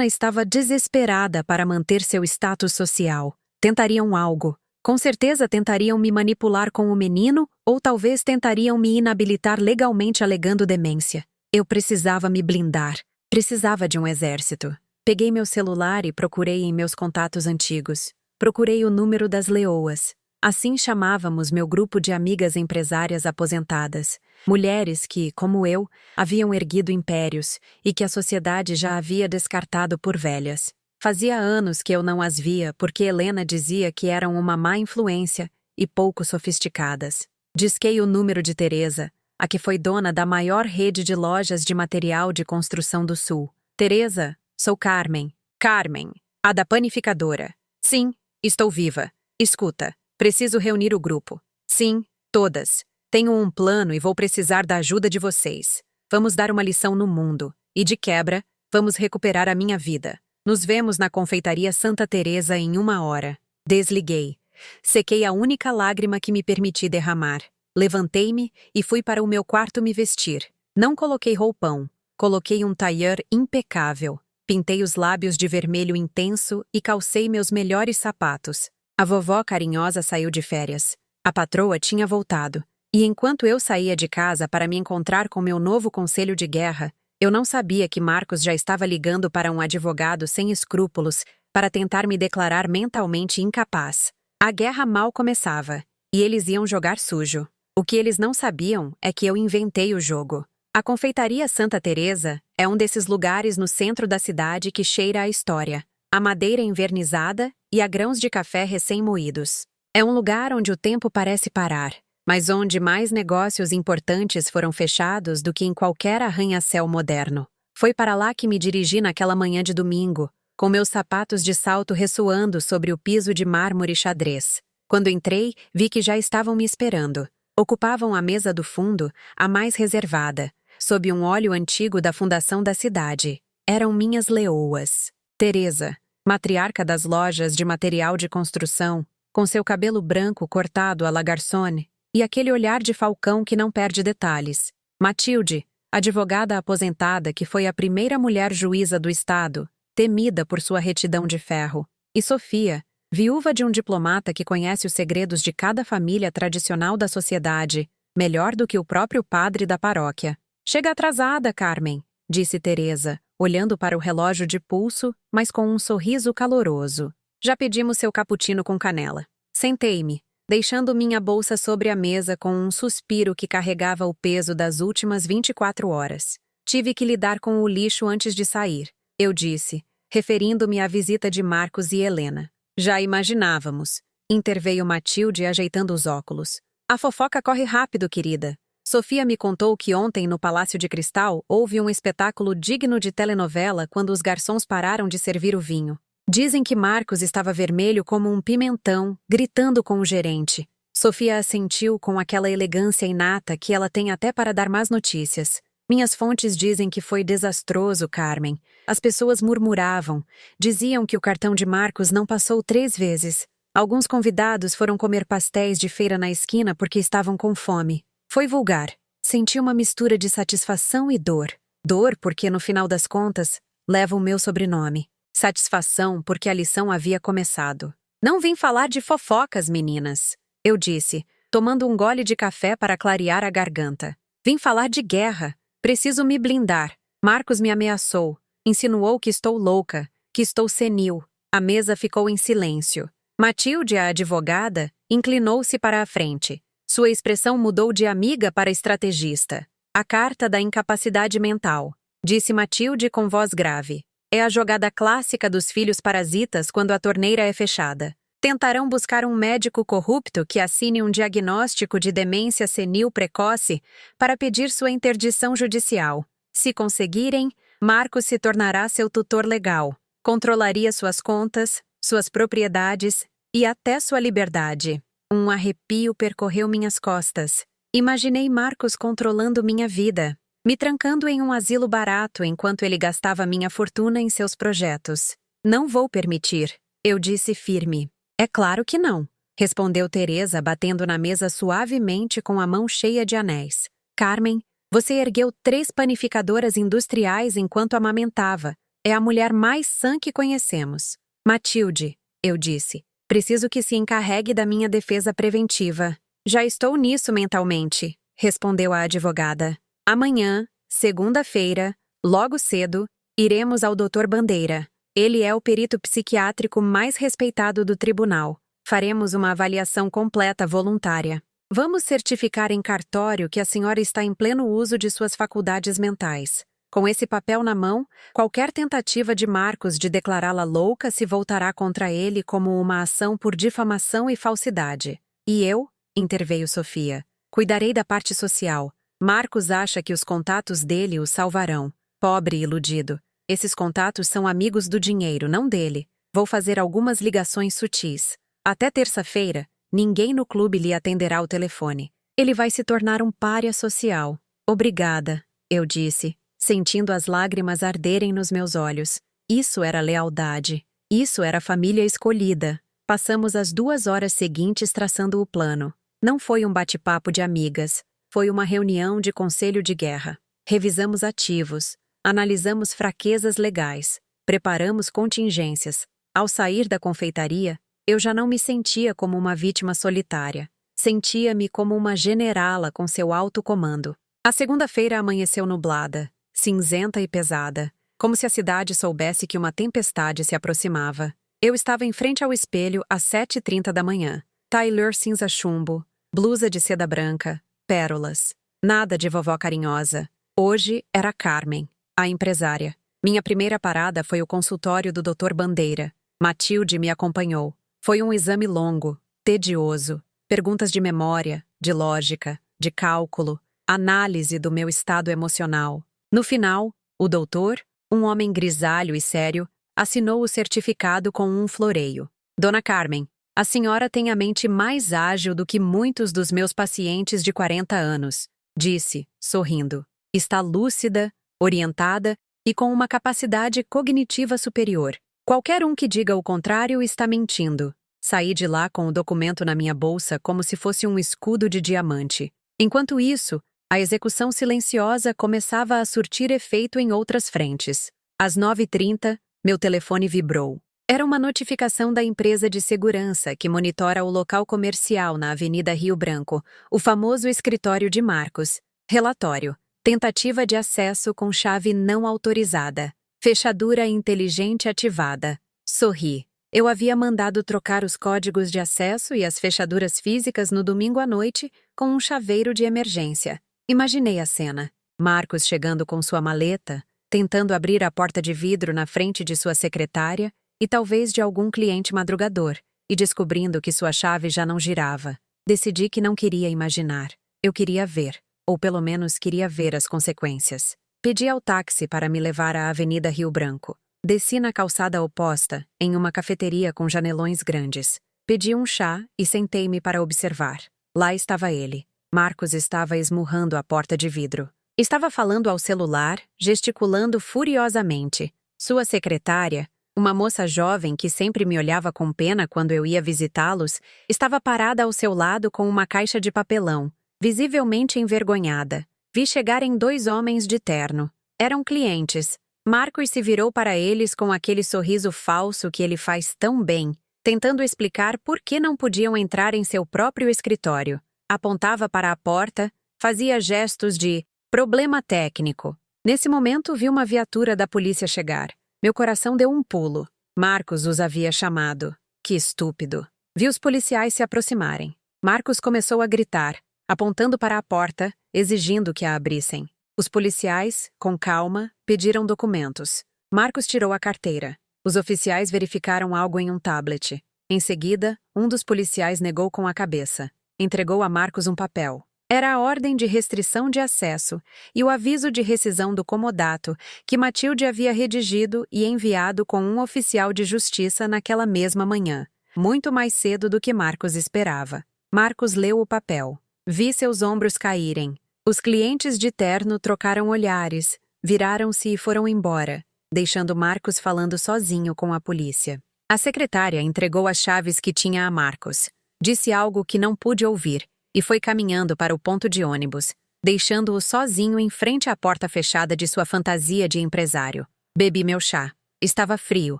estava desesperada para manter seu status social. Tentariam algo. Com certeza tentariam me manipular com o menino ou talvez tentariam me inabilitar legalmente alegando demência. Eu precisava me blindar. Precisava de um exército. Peguei meu celular e procurei em meus contatos antigos. Procurei o número das leoas. Assim chamávamos meu grupo de amigas empresárias aposentadas. Mulheres que, como eu, haviam erguido impérios e que a sociedade já havia descartado por velhas. Fazia anos que eu não as via porque Helena dizia que eram uma má influência e pouco sofisticadas. Disquei o número de Teresa, a que foi dona da maior rede de lojas de material de construção do Sul. Teresa, sou Carmen. Carmen, a da panificadora. Sim, estou viva. Escuta, preciso reunir o grupo. Sim, todas. Tenho um plano e vou precisar da ajuda de vocês. Vamos dar uma lição no mundo. E de quebra, vamos recuperar a minha vida. Nos vemos na confeitaria Santa Teresa em 1 hora. Desliguei. Sequei a única lágrima que me permiti derramar. Levantei-me e fui para o meu quarto me vestir. Não coloquei roupão. Coloquei um tailleur impecável. Pintei os lábios de vermelho intenso e calcei meus melhores sapatos. A vovó carinhosa saiu de férias. A patroa tinha voltado. E enquanto eu saía de casa para me encontrar com meu novo conselho de guerra, eu não sabia que Marcos já estava ligando para um advogado sem escrúpulos para tentar me declarar mentalmente incapaz. A guerra mal começava, e eles iam jogar sujo. O que eles não sabiam é que eu inventei o jogo. A confeitaria Santa Teresa é um desses lugares no centro da cidade que cheira a história, a madeira envernizada e a grãos de café recém-moídos. É um lugar onde o tempo parece parar, mas onde mais negócios importantes foram fechados do que em qualquer arranha-céu moderno. Foi para lá que me dirigi naquela manhã de domingo, com meus sapatos de salto ressoando sobre o piso de mármore xadrez. Quando entrei, vi que já estavam me esperando. Ocupavam a mesa do fundo, a mais reservada, sob um óleo antigo da fundação da cidade. Eram minhas leoas. Teresa, matriarca das lojas de material de construção, com seu cabelo branco cortado à la garçonne, e aquele olhar de falcão que não perde detalhes. Matilde, advogada aposentada que foi a primeira mulher juíza do Estado, temida por sua retidão de ferro. E Sofia, viúva de um diplomata que conhece os segredos de cada família tradicional da sociedade, melhor do que o próprio padre da paróquia. Chega atrasada, Carmen, disse Teresa, olhando para o relógio de pulso, mas com um sorriso caloroso. Já pedimos seu cappuccino com canela. Sentei-me, deixando minha bolsa sobre a mesa com um suspiro que carregava o peso das últimas 24 horas. Tive que lidar com o lixo antes de sair, eu disse, referindo-me à visita de Marcos e Helena. Já imaginávamos, interveio Matilde ajeitando os óculos. A fofoca corre rápido, querida. Sofia me contou que ontem no Palácio de Cristal houve um espetáculo digno de telenovela quando os garçons pararam de servir o vinho. Dizem que Marcos estava vermelho como um pimentão, gritando com o gerente. Sofia assentiu com aquela elegância inata que ela tem até para dar más notícias. Minhas fontes dizem que foi desastroso, Carmen. As pessoas murmuravam. Diziam que o cartão de Marcos não passou 3 vezes. Alguns convidados foram comer pastéis de feira na esquina porque estavam com fome. Foi vulgar. Senti uma mistura de satisfação e dor. Dor porque, no final das contas, leva o meu sobrenome. Satisfação porque a lição havia começado. Não vim falar de fofocas, meninas, eu disse, tomando um gole de café para clarear a garganta. Vim falar de guerra. Preciso me blindar. Marcos me ameaçou. Insinuou que estou louca, que estou senil. A mesa ficou em silêncio. Matilde, a advogada, inclinou-se para a frente. Sua expressão mudou de amiga para estrategista. A carta da incapacidade mental, disse Matilde com voz grave. É a jogada clássica dos filhos parasitas quando a torneira é fechada. Tentarão buscar um médico corrupto que assine um diagnóstico de demência senil precoce para pedir sua interdição judicial. Se conseguirem, Marcos se tornará seu tutor legal. Controlaria suas contas, suas propriedades e até sua liberdade. Um arrepio percorreu minhas costas. Imaginei Marcos controlando minha vida, me trancando em um asilo barato enquanto ele gastava minha fortuna em seus projetos. Não vou permitir, eu disse firme. É claro que não, respondeu Teresa batendo na mesa suavemente com a mão cheia de anéis. Carmen, você ergueu 3 panificadoras industriais enquanto amamentava. É a mulher mais sã que conhecemos. Matilde, eu disse, preciso que se encarregue da minha defesa preventiva. Já estou nisso mentalmente, respondeu a advogada. Amanhã, segunda-feira, logo cedo, iremos ao Dr. Bandeira. Ele é o perito psiquiátrico mais respeitado do tribunal. Faremos uma avaliação completa voluntária. Vamos certificar em cartório que a senhora está em pleno uso de suas faculdades mentais. Com esse papel na mão, qualquer tentativa de Marcos de declará-la louca se voltará contra ele como uma ação por difamação e falsidade. E eu? Interveio Sofia. Cuidarei da parte social. Marcos acha que os contatos dele o salvarão. Pobre iludido. Esses contatos são amigos do dinheiro, não dele. Vou fazer algumas ligações sutis. Até terça-feira, ninguém no clube lhe atenderá o telefone. Ele vai se tornar um pária social. Obrigada, eu disse, sentindo as lágrimas arderem nos meus olhos. Isso era lealdade. Isso era família escolhida. Passamos as 2 horas seguintes traçando o plano. Não foi um bate-papo de amigas. Foi uma reunião de conselho de guerra. Revisamos ativos. Analisamos fraquezas legais. Preparamos contingências. Ao sair da confeitaria, eu já não me sentia como uma vítima solitária. Sentia-me como uma generala com seu alto comando. A segunda-feira amanheceu nublada, cinzenta e pesada, como se a cidade soubesse que uma tempestade se aproximava. Eu estava em frente ao espelho às 7h30 da manhã. Tailleur cinza chumbo, blusa de seda branca, pérolas. Nada de vovó carinhosa. Hoje era Carmen, a empresária. Minha primeira parada foi o consultório do Dr. Bandeira. Matilde me acompanhou. Foi um exame longo, tedioso. Perguntas de memória, de lógica, de cálculo, análise do meu estado emocional. No final, o doutor, um homem grisalho e sério, assinou o certificado com um floreio. Dona Carmen, a senhora tem a mente mais ágil do que muitos dos meus pacientes de 40 anos, disse, sorrindo. Está lúcida, orientada e com uma capacidade cognitiva superior. Qualquer um que diga o contrário está mentindo. Saí de lá com o documento na minha bolsa como se fosse um escudo de diamante. Enquanto isso, a execução silenciosa começava a surtir efeito em outras frentes. Às 9h30, meu telefone vibrou. Era uma notificação da empresa de segurança que monitora o local comercial na Avenida Rio Branco, o famoso escritório de Marcos. Relatório. Tentativa de acesso com chave não autorizada. Fechadura inteligente ativada. Sorri. Eu havia mandado trocar os códigos de acesso e as fechaduras físicas no domingo à noite com um chaveiro de emergência. Imaginei a cena. Marcos chegando com sua maleta, tentando abrir a porta de vidro na frente de sua secretária e talvez de algum cliente madrugador, e descobrindo que sua chave já não girava. Decidi que não queria imaginar. Eu queria ver, ou pelo menos queria ver as consequências. Pedi ao táxi para me levar à Avenida Rio Branco. Desci na calçada oposta, em uma cafeteria com janelões grandes. Pedi um chá e sentei-me para observar. Lá estava ele. Marcos estava esmurrando a porta de vidro. Estava falando ao celular, gesticulando furiosamente. Sua secretária, uma moça jovem que sempre me olhava com pena quando eu ia visitá-los, estava parada ao seu lado com uma caixa de papelão, visivelmente envergonhada. Vi chegarem 2 homens de terno. Eram clientes. Marcos se virou para eles com aquele sorriso falso que ele faz tão bem, tentando explicar por que não podiam entrar em seu próprio escritório. Apontava para a porta, fazia gestos de problema técnico. Nesse momento, vi uma viatura da polícia chegar. Meu coração deu um pulo. Marcos os havia chamado. Que estúpido. Vi os policiais se aproximarem. Marcos começou a gritar, apontando para a porta, exigindo que a abrissem. Os policiais, com calma, pediram documentos. Marcos tirou a carteira. Os oficiais verificaram algo em um tablet. Em seguida, um dos policiais negou com a cabeça. Entregou a Marcos um papel. Era a ordem de restrição de acesso e o aviso de rescisão do comodato que Matilde havia redigido e enviado com um oficial de justiça naquela mesma manhã, muito mais cedo do que Marcos esperava. Marcos leu o papel. Vi seus ombros caírem. Os clientes de terno trocaram olhares, viraram-se e foram embora, deixando Marcos falando sozinho com a polícia. A secretária entregou as chaves que tinha a Marcos. Disse algo que não pude ouvir e foi caminhando para o ponto de ônibus, deixando-o sozinho em frente à porta fechada de sua fantasia de empresário. Bebi meu chá. Estava frio,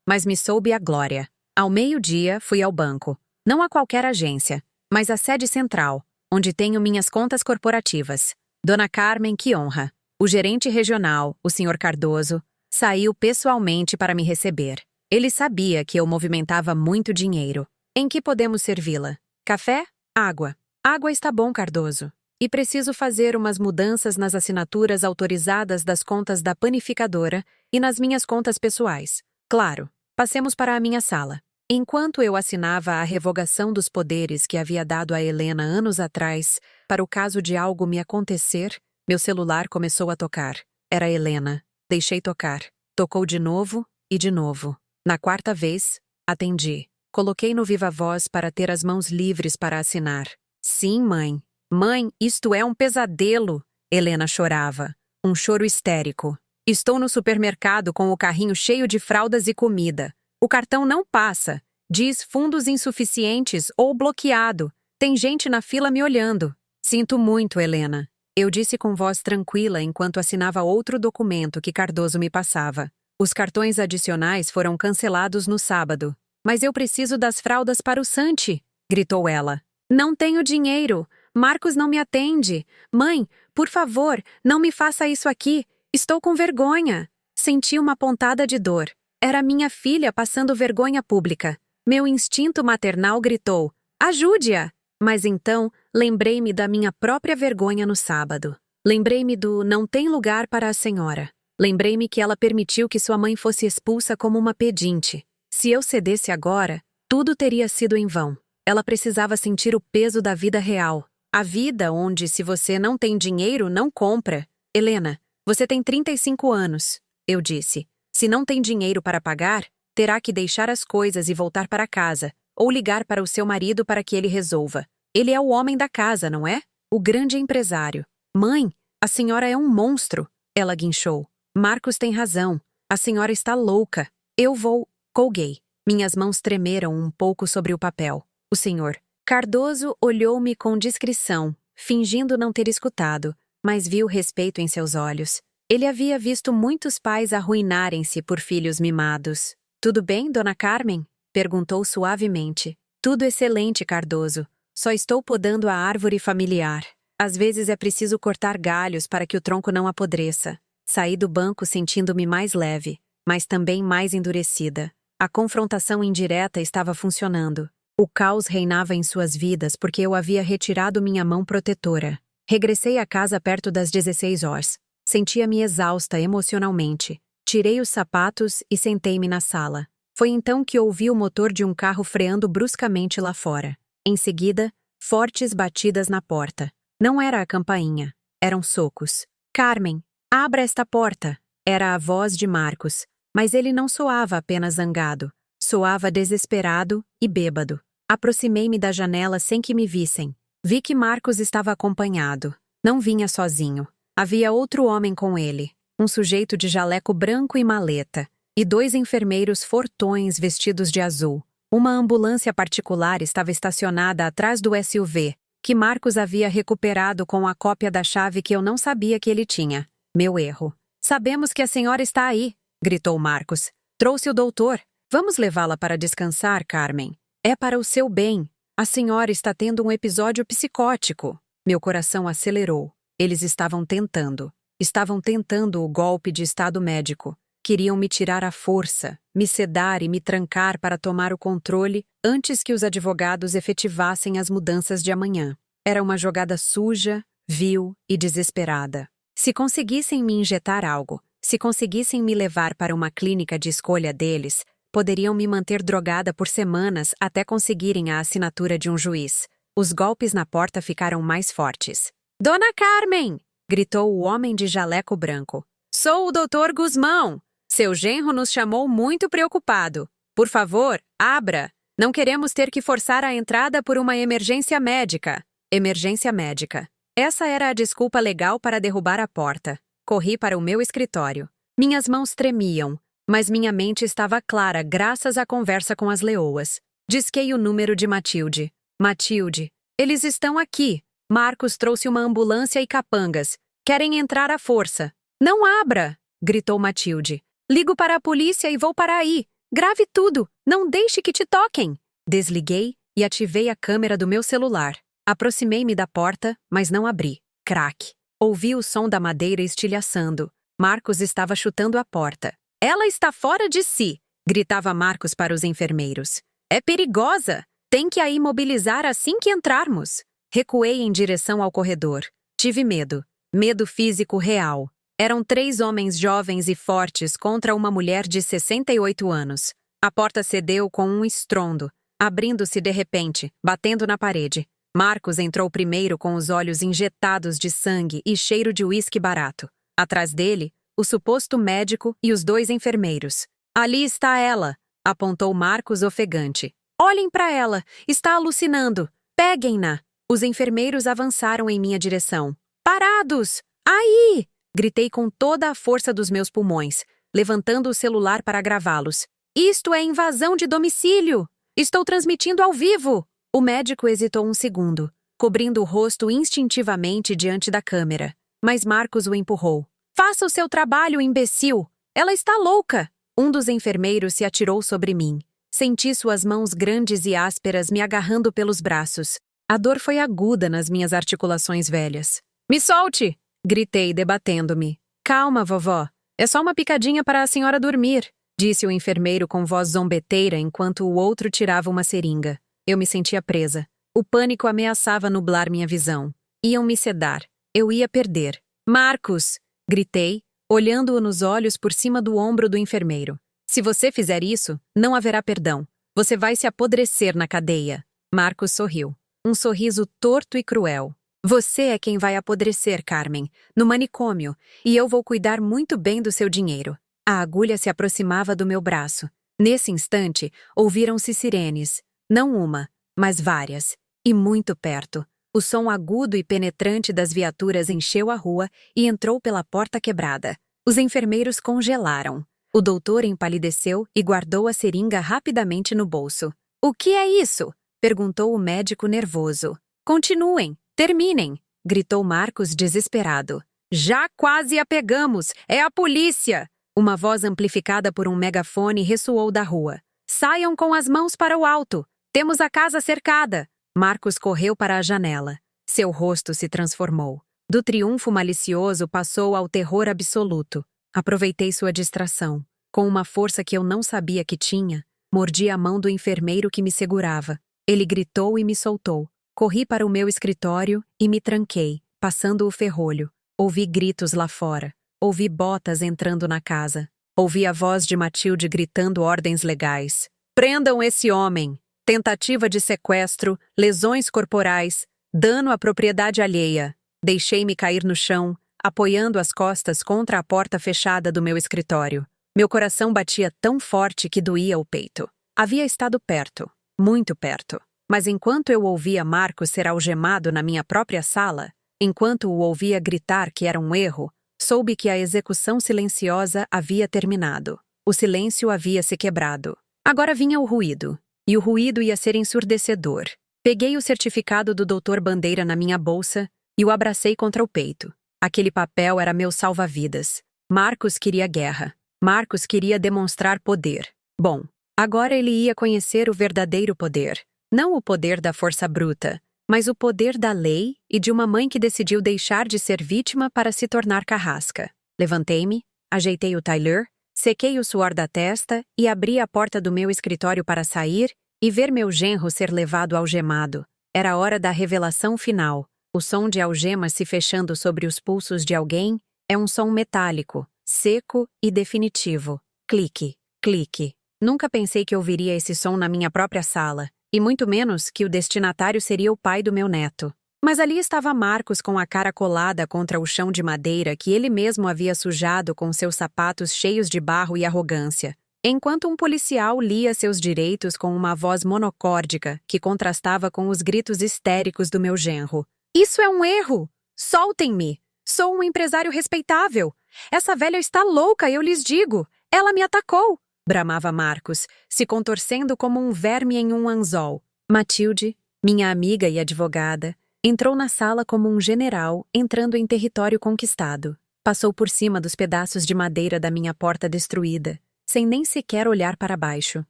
mas me soube a glória. Ao meio-dia, fui ao banco. Não a qualquer agência, mas à sede central, onde tenho minhas contas corporativas. Dona Carmen, que honra. O gerente regional, o Sr. Cardoso, saiu pessoalmente para me receber. Ele sabia que eu movimentava muito dinheiro. Em que podemos servi-la? Café? Água. Água está bom, Cardoso. E preciso fazer umas mudanças nas assinaturas autorizadas das contas da panificadora e nas minhas contas pessoais. Claro. Passemos para a minha sala. Enquanto eu assinava a revogação dos poderes que havia dado a Helena anos atrás, para o caso de algo me acontecer, meu celular começou a tocar. Era Helena. Deixei tocar. Tocou de novo e de novo. Na quarta vez, atendi. Coloquei no viva-voz para ter as mãos livres para assinar. Sim, mãe. Mãe, isto é um pesadelo. Helena chorava. Um choro histérico. Estou no supermercado com o carrinho cheio de fraldas e comida. O cartão não passa. Diz fundos insuficientes ou bloqueado. Tem gente na fila me olhando. Sinto muito, Helena. Eu disse com voz tranquila enquanto assinava outro documento que Cardoso me passava. Os cartões adicionais foram cancelados no sábado. Mas eu preciso das fraldas para o Santi, gritou ela. Não tenho dinheiro. Marcos não me atende. Mãe, por favor, não me faça isso aqui. Estou com vergonha. Senti uma pontada de dor. Era minha filha passando vergonha pública. Meu instinto maternal gritou: ajude-a! Mas então, lembrei-me da minha própria vergonha no sábado. Lembrei-me do não tem lugar para a senhora. Lembrei-me que ela permitiu que sua mãe fosse expulsa como uma pedinte. Se eu cedesse agora, tudo teria sido em vão. Ela precisava sentir o peso da vida real. A vida onde, se você não tem dinheiro, não compra. Helena, você tem 35 anos, eu disse. Se não tem dinheiro para pagar, terá que deixar as coisas e voltar para casa, ou ligar para o seu marido para que ele resolva. Ele é o homem da casa, não é? O grande empresário. Mãe, a senhora é um monstro, ela guinchou. Marcos tem razão. A senhora está louca. Eu vou... Colguei. Minhas mãos tremeram um pouco sobre o papel. O senhor Cardoso olhou-me com discrição, fingindo não ter escutado, mas viu respeito em seus olhos. Ele havia visto muitos pais arruinarem-se por filhos mimados. Tudo bem, dona Carmen? Perguntou suavemente. Tudo excelente, Cardoso. Só estou podando a árvore familiar. Às vezes é preciso cortar galhos para que o tronco não apodreça. Saí do banco sentindo-me mais leve, mas também mais endurecida. A confrontação indireta estava funcionando. O caos reinava em suas vidas porque eu havia retirado minha mão protetora. Regressei à casa perto das 16 horas. Sentia-me exausta emocionalmente. Tirei os sapatos e sentei-me na sala. Foi então que ouvi o motor de um carro freando bruscamente lá fora. Em seguida, fortes batidas na porta. Não era a campainha. Eram socos. Carmen, abra esta porta. Era a voz de Marcos. Mas ele não soava apenas zangado. Soava desesperado e bêbado. Aproximei-me da janela sem que me vissem. Vi que Marcos estava acompanhado. Não vinha sozinho. Havia outro homem com ele. Um sujeito de jaleco branco e maleta. E 2 enfermeiros fortões vestidos de azul. Uma ambulância particular estava estacionada atrás do SUV, que Marcos havia recuperado com a cópia da chave que eu não sabia que ele tinha. Meu erro. Sabemos que a senhora está aí, gritou Marcos. Trouxe o doutor. Vamos levá-la para descansar, Carmen. É para o seu bem. A senhora está tendo um episódio psicótico. Meu coração acelerou. Eles estavam tentando. Estavam tentando o golpe de estado médico. Queriam me tirar à força, me sedar e me trancar para tomar o controle antes que os advogados efetivassem as mudanças de amanhã. Era uma jogada suja, vil e desesperada. Se conseguissem me injetar algo, se conseguissem me levar para uma clínica de escolha deles, poderiam me manter drogada por semanas até conseguirem a assinatura de um juiz. Os golpes na porta ficaram mais fortes. Dona Carmen! Gritou o homem de jaleco branco. Sou o Dr. Guzmão! Seu genro nos chamou muito preocupado. Por favor, abra! Não queremos ter que forçar a entrada por uma emergência médica. Emergência médica. Essa era a desculpa legal para derrubar a porta. Corri para o meu escritório. Minhas mãos tremiam, mas minha mente estava clara graças à conversa com as leoas. Disquei o número de Matilde. Matilde, eles estão aqui. Marcos trouxe uma ambulância e capangas. Querem entrar à força. Não abra! Gritou Matilde. Ligo para a polícia e vou para aí. Grave tudo. Não deixe que te toquem. Desliguei e ativei a câmera do meu celular. Aproximei-me da porta, mas não abri. Crack. Ouvi o som da madeira estilhaçando. Marcos estava chutando a porta. Ela está fora de si, gritava Marcos para os enfermeiros. É perigosa. Tem que a imobilizar assim que entrarmos. Recuei em direção ao corredor. Tive medo. Medo físico real. Eram 3 homens jovens e fortes contra uma mulher de 68 anos. A porta cedeu com um estrondo, abrindo-se de repente, batendo na parede. Marcos entrou primeiro com os olhos injetados de sangue e cheiro de uísque barato. Atrás dele, o suposto médico e os 2 enfermeiros. Ali está ela, apontou Marcos ofegante. Olhem para ela, está alucinando. Peguem-na. Os enfermeiros avançaram em minha direção. Parados! Aí! Gritei com toda a força dos meus pulmões, levantando o celular para gravá-los. Isto é invasão de domicílio! Estou transmitindo ao vivo! O médico hesitou um segundo, cobrindo o rosto instintivamente diante da câmera. Mas Marcos o empurrou. Faça o seu trabalho, imbecil! Ela está louca! Um dos enfermeiros se atirou sobre mim. Senti suas mãos grandes e ásperas me agarrando pelos braços. A dor foi aguda nas minhas articulações velhas. Me solte! Gritei, debatendo-me. Calma, vovó. É só uma picadinha para a senhora dormir, disse o enfermeiro com voz zombeteira enquanto o outro tirava uma seringa. Eu me sentia presa. O pânico ameaçava nublar minha visão. Iam me sedar. Eu ia perder. Marcos! Gritei, olhando-o nos olhos por cima do ombro do enfermeiro. Se você fizer isso, não haverá perdão. Você vai se apodrecer na cadeia. Marcos sorriu. Um sorriso torto e cruel. Você é quem vai apodrecer, Carmen, no manicômio, e eu vou cuidar muito bem do seu dinheiro. A agulha se aproximava do meu braço. Nesse instante, ouviram-se sirenes. Não uma, mas várias. E muito perto. O som agudo e penetrante das viaturas encheu a rua e entrou pela porta quebrada. Os enfermeiros congelaram. O doutor empalideceu e guardou a seringa rapidamente no bolso. O que é isso? Perguntou o médico nervoso. Continuem, terminem, gritou Marcos desesperado. Já quase a pegamos, é a polícia! Uma voz amplificada por um megafone ressoou da rua. Saiam com as mãos para o alto! Temos a casa cercada! Marcos correu para a janela. Seu rosto se transformou. Do triunfo malicioso passou ao terror absoluto. Aproveitei sua distração. Com uma força que eu não sabia que tinha, mordi a mão do enfermeiro que me segurava. Ele gritou e me soltou. Corri para o meu escritório e me tranquei, passando o ferrolho. Ouvi gritos lá fora. Ouvi botas entrando na casa. Ouvi a voz de Matilde gritando ordens legais. Prendam esse homem! Tentativa de sequestro, lesões corporais, dano à propriedade alheia. Deixei-me cair no chão, apoiando as costas contra a porta fechada do meu escritório. Meu coração batia tão forte que doía o peito. Havia estado perto, muito perto. Mas enquanto eu ouvia Marcos ser algemado na minha própria sala, enquanto o ouvia gritar que era um erro, soube que a execução silenciosa havia terminado. O silêncio havia se quebrado. Agora vinha o ruído. E o ruído ia ser ensurdecedor. Peguei o certificado do Dr. Bandeira na minha bolsa e o abracei contra o peito. Aquele papel era meu salva-vidas. Marcos queria guerra. Marcos queria demonstrar poder. Bom, agora ele ia conhecer o verdadeiro poder. Não o poder da força bruta, mas o poder da lei e de uma mãe que decidiu deixar de ser vítima para se tornar carrasca. Levantei-me, ajeitei o Tyler, sequei o suor da testa e abri a porta do meu escritório para sair e ver meu genro ser levado algemado. Era a hora da revelação final. O som de algemas se fechando sobre os pulsos de alguém é um som metálico, seco e definitivo. Clique, clique. Nunca pensei que ouviria esse som na minha própria sala, e muito menos que o destinatário seria o pai do meu neto. Mas ali estava Marcos com a cara colada contra o chão de madeira que ele mesmo havia sujado com seus sapatos cheios de barro e arrogância, enquanto um policial lia seus direitos com uma voz monocórdica que contrastava com os gritos histéricos do meu genro. Isso é um erro! Soltem-me! Sou um empresário respeitável! Essa velha está louca, eu lhes digo! Ela me atacou! Bramava Marcos, se contorcendo como um verme em um anzol. Matilde, minha amiga e advogada, entrou na sala como um general entrando em território conquistado. Passou por cima dos pedaços de madeira da minha porta destruída, sem nem sequer olhar para baixo.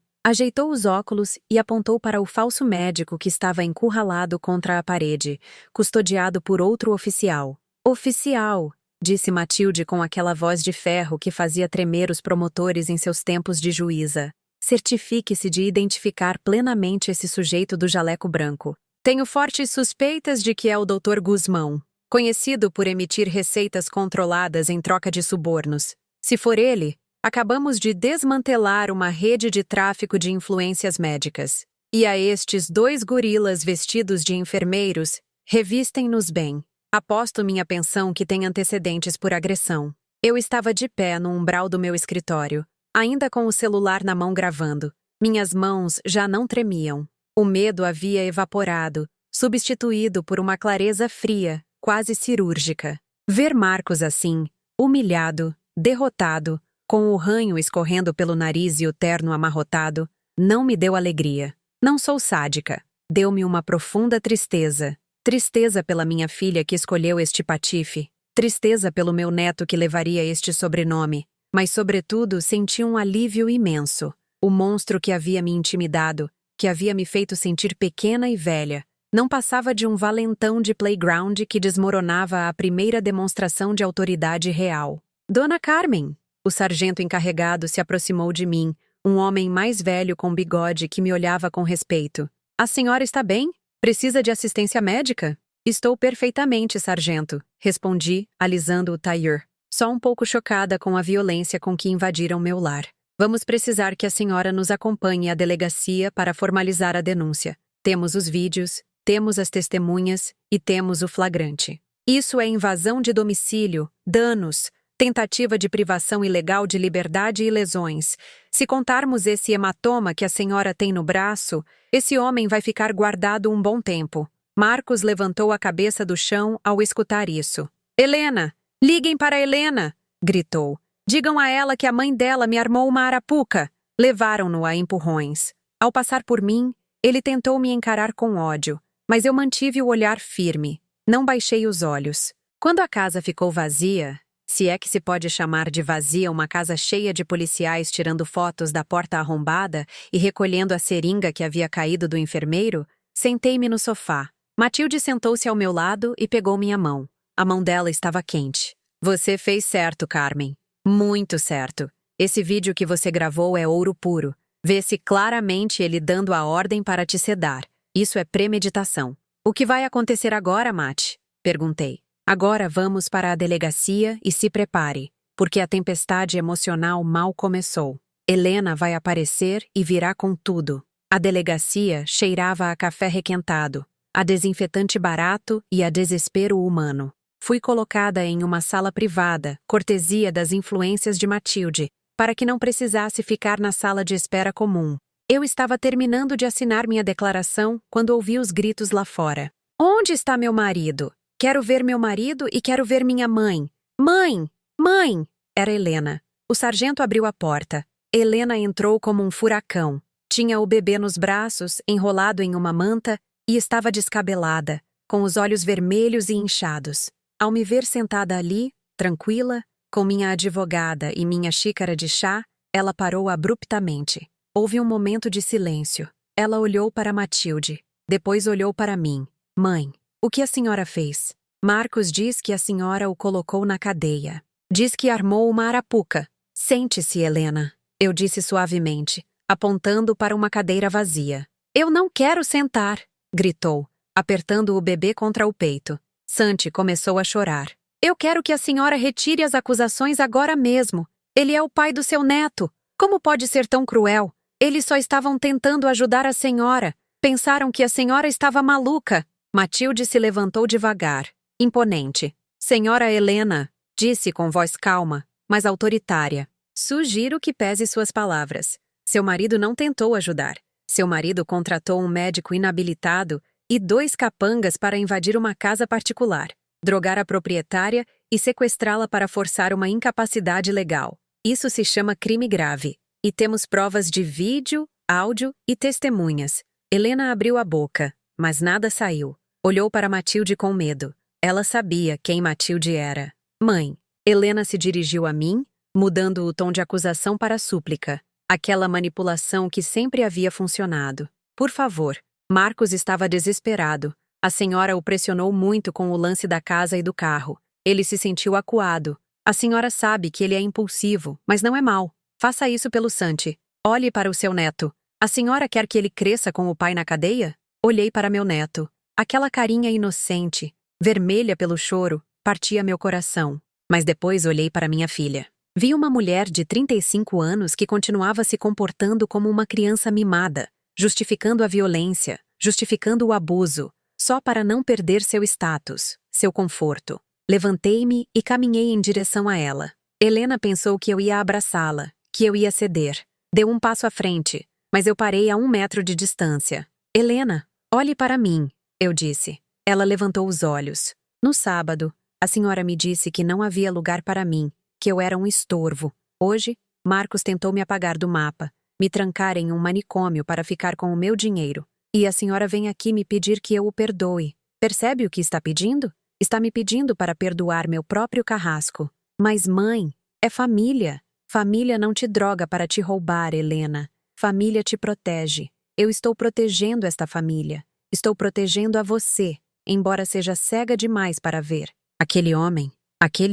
Ajeitou os óculos e apontou para o falso médico que estava encurralado contra a parede, custodiado por outro oficial. Oficial, disse Matilde com aquela voz de ferro que fazia tremer os promotores em seus tempos de juíza. Certifique-se de identificar plenamente esse sujeito do jaleco branco. Tenho fortes suspeitas de que é o Dr. Guzmão, conhecido por emitir receitas controladas em troca de subornos. Se for ele, Acabamos de desmantelar uma rede de tráfico de influências médicas. E a estes 2 gorilas vestidos de enfermeiros, revistem-nos bem. Aposto minha pensão que tem antecedentes por agressão. Eu estava de pé no umbral do meu escritório, ainda com o celular na mão gravando. Minhas mãos já não tremiam. O medo havia evaporado, substituído por uma clareza fria, quase cirúrgica. Ver Marcos assim, humilhado, derrotado, com o ranho escorrendo pelo nariz e o terno amarrotado, não me deu alegria. Não sou sádica. Deu-me uma profunda tristeza. Tristeza pela minha filha que escolheu este patife. Tristeza pelo meu neto que levaria este sobrenome. Mas, sobretudo, senti um alívio imenso. O monstro que havia me intimidado, que havia me feito sentir pequena e velha, não passava de um valentão de playground que desmoronava à primeira demonstração de autoridade real. Dona Carmen! O sargento encarregado se aproximou de mim, um homem mais velho com bigode que me olhava com respeito. A senhora está bem? Precisa de assistência médica? Estou perfeitamente, sargento, respondi, alisando o tailleur, só um pouco chocada com a violência com que invadiram meu lar. Vamos precisar que a senhora nos acompanhe à delegacia para formalizar a denúncia. Temos os vídeos, temos as testemunhas e temos o flagrante. Isso é invasão de domicílio, danos, tentativa de privação ilegal de liberdade e lesões. Se contarmos esse hematoma que a senhora tem no braço, esse homem vai ficar guardado um bom tempo. Marcos levantou a cabeça do chão ao escutar isso. Helena! Liguem para Helena! Gritou. Digam a ela que a mãe dela me armou uma arapuca. Levaram-no a empurrões. Ao passar por mim, ele tentou me encarar com ódio, mas eu mantive o olhar firme. Não baixei os olhos. Quando a casa ficou vazia, se é que se pode chamar de vazia uma casa cheia de policiais tirando fotos da porta arrombada e recolhendo a seringa que havia caído do enfermeiro, sentei-me no sofá. Matilde sentou-se ao meu lado e pegou minha mão. A mão dela estava quente. Você fez certo, Carmen. Muito certo. Esse vídeo que você gravou é ouro puro. Vê-se claramente ele dando a ordem para te sedar. Isso é premeditação. O que vai acontecer agora, Mate? Perguntei. Agora vamos para a delegacia e se prepare, porque a tempestade emocional mal começou. Helena vai aparecer e virá com tudo. A delegacia cheirava a café requentado, a desinfetante barato e a desespero humano. Fui colocada em uma sala privada, cortesia das influências de Matilde, para que não precisasse ficar na sala de espera comum. Eu estava terminando de assinar minha declaração quando ouvi os gritos lá fora. Onde está meu marido? Quero ver meu marido e quero ver minha mãe. Mãe! Mãe! Era Helena. O sargento abriu a porta. Helena entrou como um furacão. Tinha o bebê nos braços, enrolado em uma manta, e estava descabelada, com os olhos vermelhos e inchados. Ao me ver sentada ali, tranquila, com minha advogada e minha xícara de chá, ela parou abruptamente. Houve um momento de silêncio. Ela olhou para Matilde. Depois olhou para mim. Mãe, o que a senhora fez? Marcos diz que a senhora o colocou na cadeia. Diz que armou uma arapuca. Sente-se, Helena, eu disse suavemente, apontando para uma cadeira vazia. Eu não quero sentar, gritou, apertando o bebê contra o peito. Santi começou a chorar. Eu quero que a senhora retire as acusações agora mesmo. Ele é o pai do seu neto. Como pode ser tão cruel? Eles só estavam tentando ajudar a senhora. Pensaram que a senhora estava maluca. Matilde se levantou devagar, imponente. Senhora Helena, disse com voz calma, mas autoritária. Sugiro que pese suas palavras. Seu marido não tentou ajudar. Seu marido contratou um médico inabilitado e 2 capangas para invadir uma casa particular, drogar a proprietária e sequestrá-la para forçar uma incapacidade legal. Isso se chama crime grave. E temos provas de vídeo, áudio e testemunhas. Helena abriu a boca, mas nada saiu. Olhou para Matilde com medo. Ela sabia quem Matilde era. Mãe. Helena se dirigiu a mim, mudando o tom de acusação para súplica. Aquela manipulação que sempre havia funcionado. Por favor. Marcos estava desesperado. A senhora o pressionou muito com o lance da casa e do carro. Ele se sentiu acuado. A senhora sabe que ele é impulsivo, mas não é mau. Faça isso pelo Santi. Olhe para o seu neto. A senhora quer que ele cresça com o pai na cadeia? Olhei para meu neto. Aquela carinha inocente, vermelha pelo choro, partia meu coração. Mas depois olhei para minha filha. Vi uma mulher de 35 anos que continuava se comportando como uma criança mimada, justificando a violência, justificando o abuso, só para não perder seu status, seu conforto. Levantei-me e caminhei em direção a ela. Helena pensou que eu ia abraçá-la, que eu ia ceder. Deu um passo à frente, mas eu parei a 1 metro de distância. Helena, olhe para mim, eu disse. Ela levantou os olhos. No sábado, a senhora me disse que não havia lugar para mim, que eu era um estorvo. Hoje, Marcos tentou me apagar do mapa, me trancar em um manicômio para ficar com o meu dinheiro. E a senhora vem aqui me pedir que eu o perdoe. Percebe o que está pedindo? Está me pedindo para perdoar meu próprio carrasco. Mas, mãe, é família. Família não te droga para te roubar, Helena. Família te protege. Eu estou protegendo esta família. Estou protegendo a você, embora seja cega demais para ver. Aquele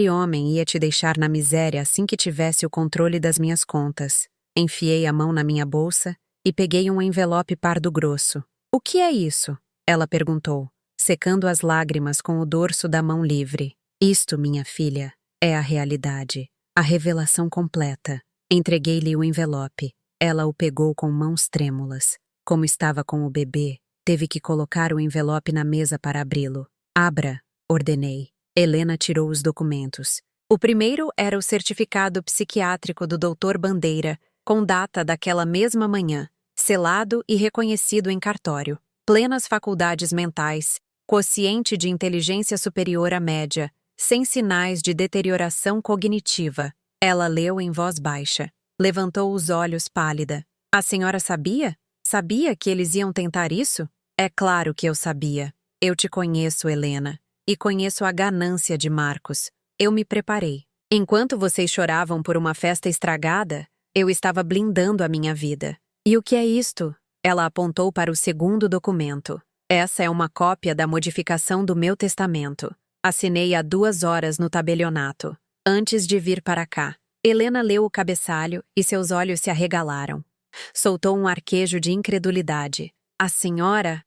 homem ia te deixar na miséria assim que tivesse o controle das minhas contas. Enfiei a mão na minha bolsa e peguei um envelope pardo grosso. O que é isso? Ela perguntou, secando as lágrimas com o dorso da mão livre. Isto, minha filha, é a realidade. A revelação completa. Entreguei-lhe o envelope. Ela o pegou com mãos trêmulas. Como estava com o bebê, teve que colocar o envelope na mesa para abri-lo. Abra, ordenei. Helena tirou os documentos. O primeiro era o certificado psiquiátrico do Dr. Bandeira, com data daquela mesma manhã, selado e reconhecido em cartório. Plenas faculdades mentais, quociente de inteligência superior à média, sem sinais de deterioração cognitiva. Ela leu em voz baixa. Levantou os olhos pálida. A senhora sabia? Sabia que eles iam tentar isso? É claro que eu sabia. Eu te conheço, Helena. E conheço a ganância de Marcos. Eu me preparei. Enquanto vocês choravam por uma festa estragada, eu estava blindando a minha vida. E o que é isto? Ela apontou para o segundo documento. Essa é uma cópia da modificação do meu testamento. Assinei há 2 horas no tabelionato, antes de vir para cá. Helena leu o cabeçalho e seus olhos se arregalaram. Soltou um arquejo de incredulidade. A senhora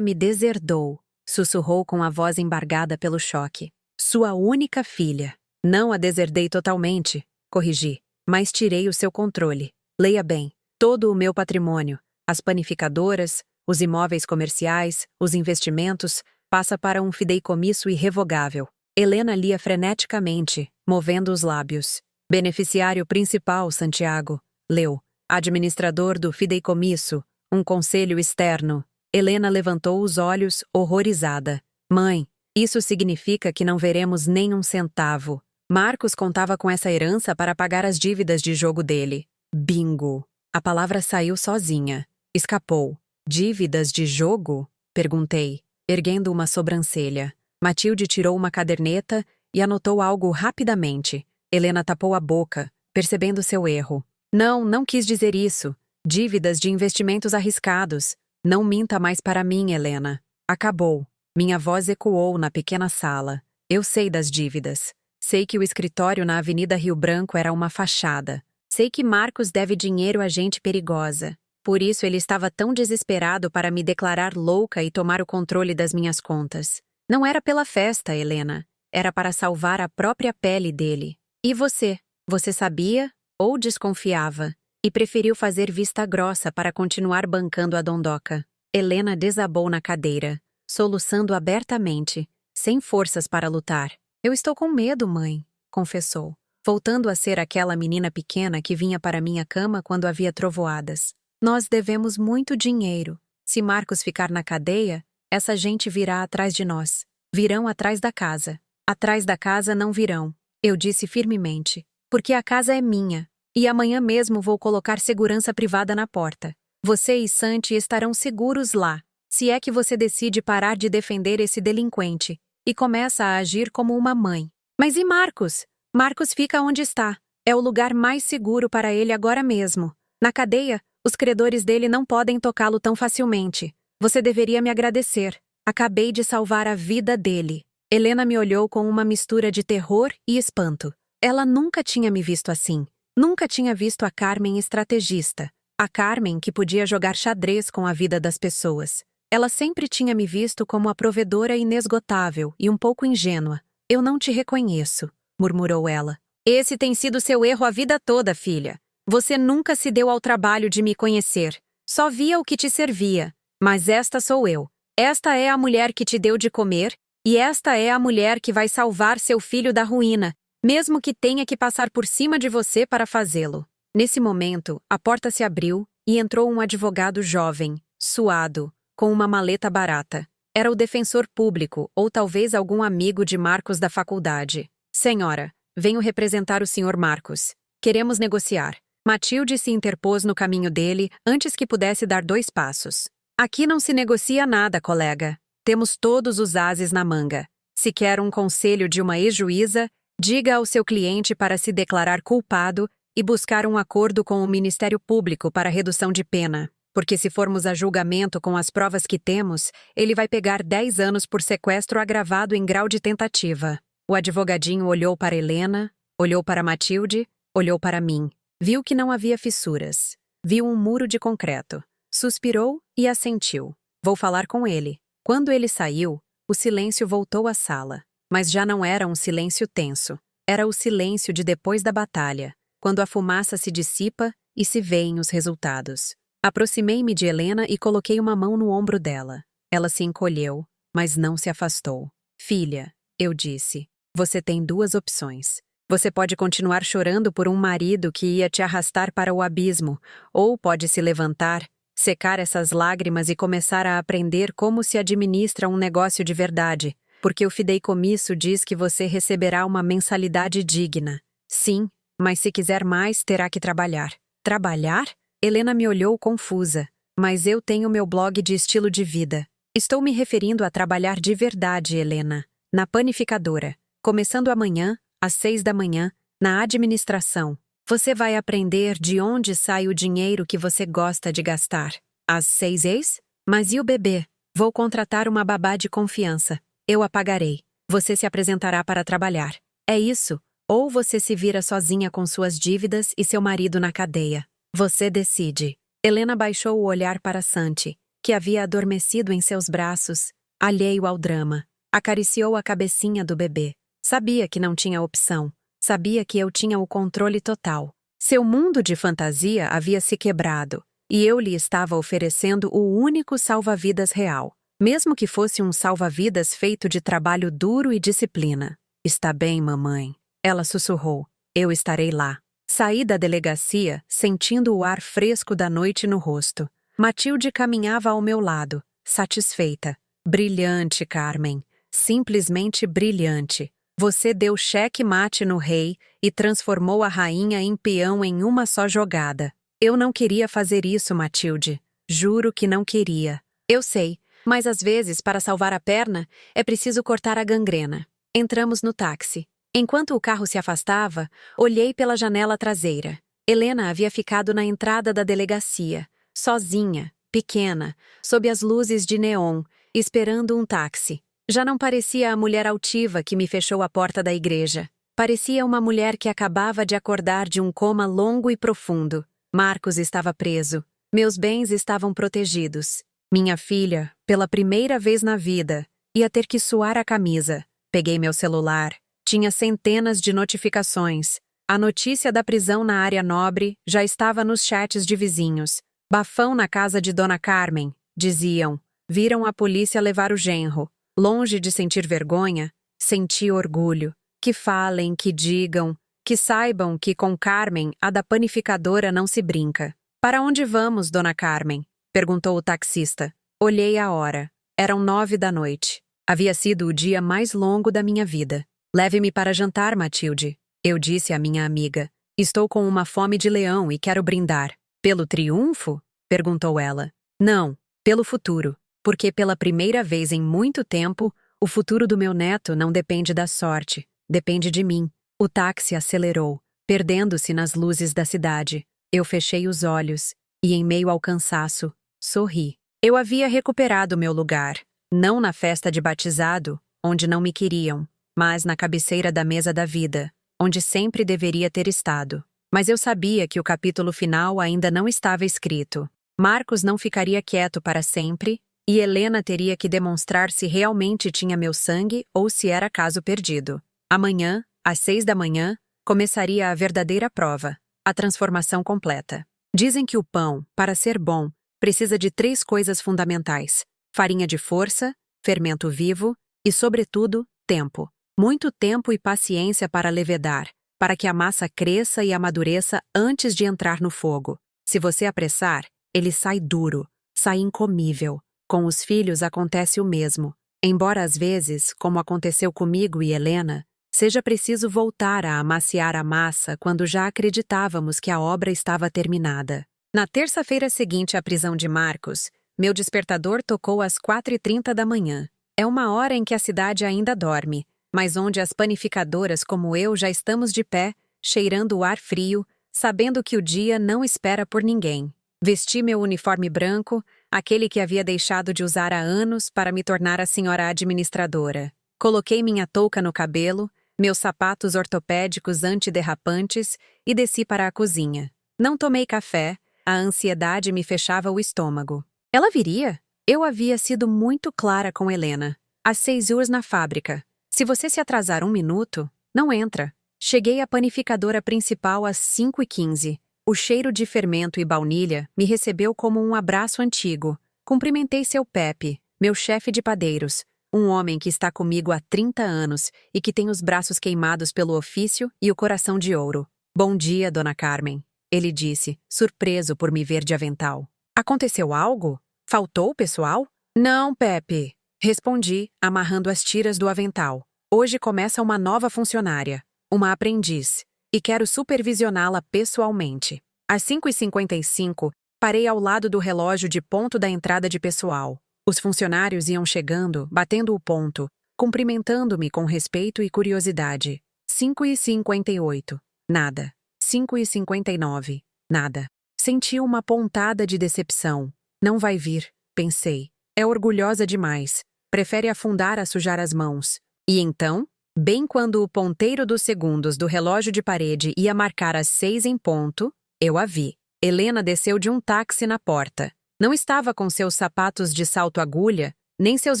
me deserdou. Sussurrou com a voz embargada pelo choque. Sua única filha. Não a deserdei totalmente, corrigi, mas tirei o seu controle. Leia bem, todo o meu patrimônio, as panificadoras, os imóveis comerciais, os investimentos, passa para um fideicomisso irrevogável. Helena lia freneticamente, movendo os lábios. Beneficiário principal, Santiago. Leu. Administrador do fideicomisso, um conselho externo. Helena levantou os olhos, horrorizada. Mãe, isso significa que não veremos nem um centavo. Marcos contava com essa herança para pagar as dívidas de jogo dele. Bingo! A palavra saiu sozinha. Escapou. Dívidas de jogo? Perguntei, erguendo uma sobrancelha. Matilde tirou uma caderneta e anotou algo rapidamente. Helena tapou a boca, percebendo seu erro. Não quis dizer isso. Dívidas de investimentos arriscados. Não minta mais para mim, Helena. Acabou. Minha voz ecoou na pequena sala. Eu sei das dívidas. Sei que o escritório na Avenida Rio Branco era uma fachada. Sei que Marcos deve dinheiro a gente perigosa. Por isso ele estava tão desesperado para me declarar louca e tomar o controle das minhas contas. Não era pela festa, Helena. Era para salvar a própria pele dele. E você? Você sabia ou desconfiava? E preferiu fazer vista grossa para continuar bancando a dondoca. Helena desabou na cadeira, soluçando abertamente, sem forças para lutar. Eu estou com medo, mãe, confessou, voltando a ser aquela menina pequena que vinha para minha cama quando havia trovoadas. Nós devemos muito dinheiro. Se Marcos ficar na cadeia, essa gente virá atrás de nós. Virão atrás da casa. Atrás da casa não virão, eu disse firmemente, porque a casa é minha. E amanhã mesmo vou colocar segurança privada na porta. Você e Santi estarão seguros lá, se é que você decide parar de defender esse delinquente e começa a agir como uma mãe. Mas e Marcos? Marcos fica onde está. É o lugar mais seguro para ele agora mesmo. Na cadeia, os credores dele não podem tocá-lo tão facilmente. Você deveria me agradecer. Acabei de salvar a vida dele. Helena me olhou com uma mistura de terror e espanto. Ela nunca tinha me visto assim. Nunca tinha visto a Carmen estrategista, a Carmen que podia jogar xadrez com a vida das pessoas. Ela sempre tinha me visto como a provedora inesgotável e um pouco ingênua. Eu não te reconheço, murmurou ela. Esse tem sido seu erro a vida toda, filha. Você nunca se deu ao trabalho de me conhecer. Só via o que te servia. Mas esta sou eu. Esta é a mulher que te deu de comer, e esta é a mulher que vai salvar seu filho da ruína, mesmo que tenha que passar por cima de você para fazê-lo. Nesse momento, a porta se abriu e entrou um advogado jovem, suado, com uma maleta barata. Era o defensor público ou talvez algum amigo de Marcos da faculdade. Senhora, venho representar o senhor Marcos. Queremos negociar. Matilde se interpôs no caminho dele antes que pudesse dar 2 passos. Aqui não se negocia nada, colega. Temos todos os ases na manga. Se quer um conselho de uma ex-juíza, diga ao seu cliente para se declarar culpado e buscar um acordo com o Ministério Público para redução de pena. Porque se formos a julgamento com as provas que temos, ele vai pegar 10 anos por sequestro agravado em grau de tentativa. O advogadinho olhou para Helena, olhou para Matilde, olhou para mim. Viu que não havia fissuras. Viu um muro de concreto. Suspirou e assentiu. Vou falar com ele. Quando ele saiu, o silêncio voltou à sala. Mas já não era um silêncio tenso. Era o silêncio de depois da batalha, quando a fumaça se dissipa e se vêem os resultados. Aproximei-me de Helena e coloquei uma mão no ombro dela. Ela se encolheu, mas não se afastou. Filha, eu disse, você tem 2 opções. Você pode continuar chorando por um marido que ia te arrastar para o abismo, ou pode se levantar, secar essas lágrimas e começar a aprender como se administra um negócio de verdade, porque o fideicomisso diz que você receberá uma mensalidade digna. Sim, mas se quiser mais, terá que trabalhar. Trabalhar? Helena me olhou confusa. Mas eu tenho meu blog de estilo de vida. Estou me referindo a trabalhar de verdade, Helena. Na panificadora. Começando amanhã, às 6 da manhã, na administração. Você vai aprender de onde sai o dinheiro que você gosta de gastar. Às 6 Mas e o bebê? Vou contratar uma babá de confiança. Eu a pagarei. Você se apresentará para trabalhar. É isso. Ou você se vira sozinha com suas dívidas e seu marido na cadeia. Você decide. Helena baixou o olhar para Santi, que havia adormecido em seus braços, alheio ao drama. Acariciou a cabecinha do bebê. Sabia que não tinha opção. Sabia que eu tinha o controle total. Seu mundo de fantasia havia se quebrado, e eu lhe estava oferecendo o único salva-vidas real, mesmo que fosse um salva-vidas feito de trabalho duro e disciplina. Está bem, mamãe. Ela sussurrou. Eu estarei lá. Saí da delegacia, sentindo o ar fresco da noite no rosto. Matilde caminhava ao meu lado, satisfeita. Brilhante, Carmen. Simplesmente brilhante. Você deu cheque-mate no rei e transformou a rainha em peão em uma só jogada. Eu não queria fazer isso, Matilde. Juro que não queria. Eu sei, mas às vezes, para salvar a perna, é preciso cortar a gangrena. Entramos no táxi. Enquanto o carro se afastava, olhei pela janela traseira. Helena havia ficado na entrada da delegacia, sozinha, pequena, sob as luzes de neon, esperando um táxi. Já não parecia a mulher altiva que me fechou a porta da igreja. Parecia uma mulher que acabava de acordar de um coma longo e profundo. Marcos estava preso. Meus bens estavam protegidos. Minha filha, pela primeira vez na vida, ia ter que suar a camisa. Peguei meu celular. Tinha centenas de notificações. A notícia da prisão na área nobre já estava nos chats de vizinhos. Bafão na casa de Dona Carmen, diziam. Viram a polícia levar o genro. Longe de sentir vergonha, senti orgulho. Que falem, que digam, que saibam que com Carmen, a da panificadora, não se brinca. Para onde vamos, Dona Carmen? Perguntou o taxista. Olhei a hora. Eram 9 da noite. Havia sido o dia mais longo da minha vida. Leve-me para jantar, Matilde. Eu disse à minha amiga. Estou com uma fome de leão e quero brindar. Pelo triunfo? Perguntou ela. Não, pelo futuro. Porque pela primeira vez em muito tempo, o futuro do meu neto não depende da sorte. Depende de mim. O táxi acelerou, perdendo-se nas luzes da cidade. Eu fechei os olhos e, em meio ao cansaço, sorri. Eu havia recuperado meu lugar. Não na festa de batizado, onde não me queriam, mas na cabeceira da mesa da vida, onde sempre deveria ter estado. Mas eu sabia que o capítulo final ainda não estava escrito. Marcos não ficaria quieto para sempre, e Helena teria que demonstrar se realmente tinha meu sangue ou se era caso perdido. Amanhã, às 6 da manhã, começaria a verdadeira prova, a transformação completa. Dizem que o pão, para ser bom, precisa de 3 coisas fundamentais: farinha de força, fermento vivo e, sobretudo, tempo. Muito tempo e paciência para levedar, para que a massa cresça e amadureça antes de entrar no fogo. Se você apressar, ele sai duro, sai incomível. Com os filhos acontece o mesmo. Embora às vezes, como aconteceu comigo e Helena, seja preciso voltar a amaciar a massa quando já acreditávamos que a obra estava terminada. Na terça-feira seguinte à prisão de Marcos, meu despertador tocou às 4h30 da manhã. É uma hora em que a cidade ainda dorme, mas onde as panificadoras como eu já estamos de pé, cheirando o ar frio, sabendo que o dia não espera por ninguém. Vesti meu uniforme branco, aquele que havia deixado de usar há anos para me tornar a senhora administradora. Coloquei minha touca no cabelo, meus sapatos ortopédicos antiderrapantes e desci para a cozinha. Não tomei café, a ansiedade me fechava o estômago. Ela viria? Eu havia sido muito clara com Helena. Às 6 horas na fábrica. Se você se atrasar 1 minuto, não entra. Cheguei à panificadora principal às 5h15. O cheiro de fermento e baunilha me recebeu como um abraço antigo. Cumprimentei seu Pepe, meu chefe de padeiros, um homem que está comigo há 30 anos e que tem os braços queimados pelo ofício e o coração de ouro. Bom dia, dona Carmen, ele disse, surpreso por me ver de avental. Aconteceu algo? Faltou pessoal? Não, Pepe, respondi, amarrando as tiras do avental. Hoje começa uma nova funcionária, uma aprendiz, e quero supervisioná-la pessoalmente. Às 5h55, parei ao lado do relógio de ponto da entrada de pessoal. Os funcionários iam chegando, batendo o ponto, cumprimentando-me com respeito e curiosidade. 5h58. Nada. 5h59. Nada. Senti uma pontada de decepção. Não vai vir, pensei. É orgulhosa demais. Prefere afundar a sujar as mãos. E então, bem quando o ponteiro dos segundos do relógio de parede ia marcar as 6 em ponto, eu a vi. Helena desceu de um táxi na porta. Não estava com seus sapatos de salto-agulha, nem seus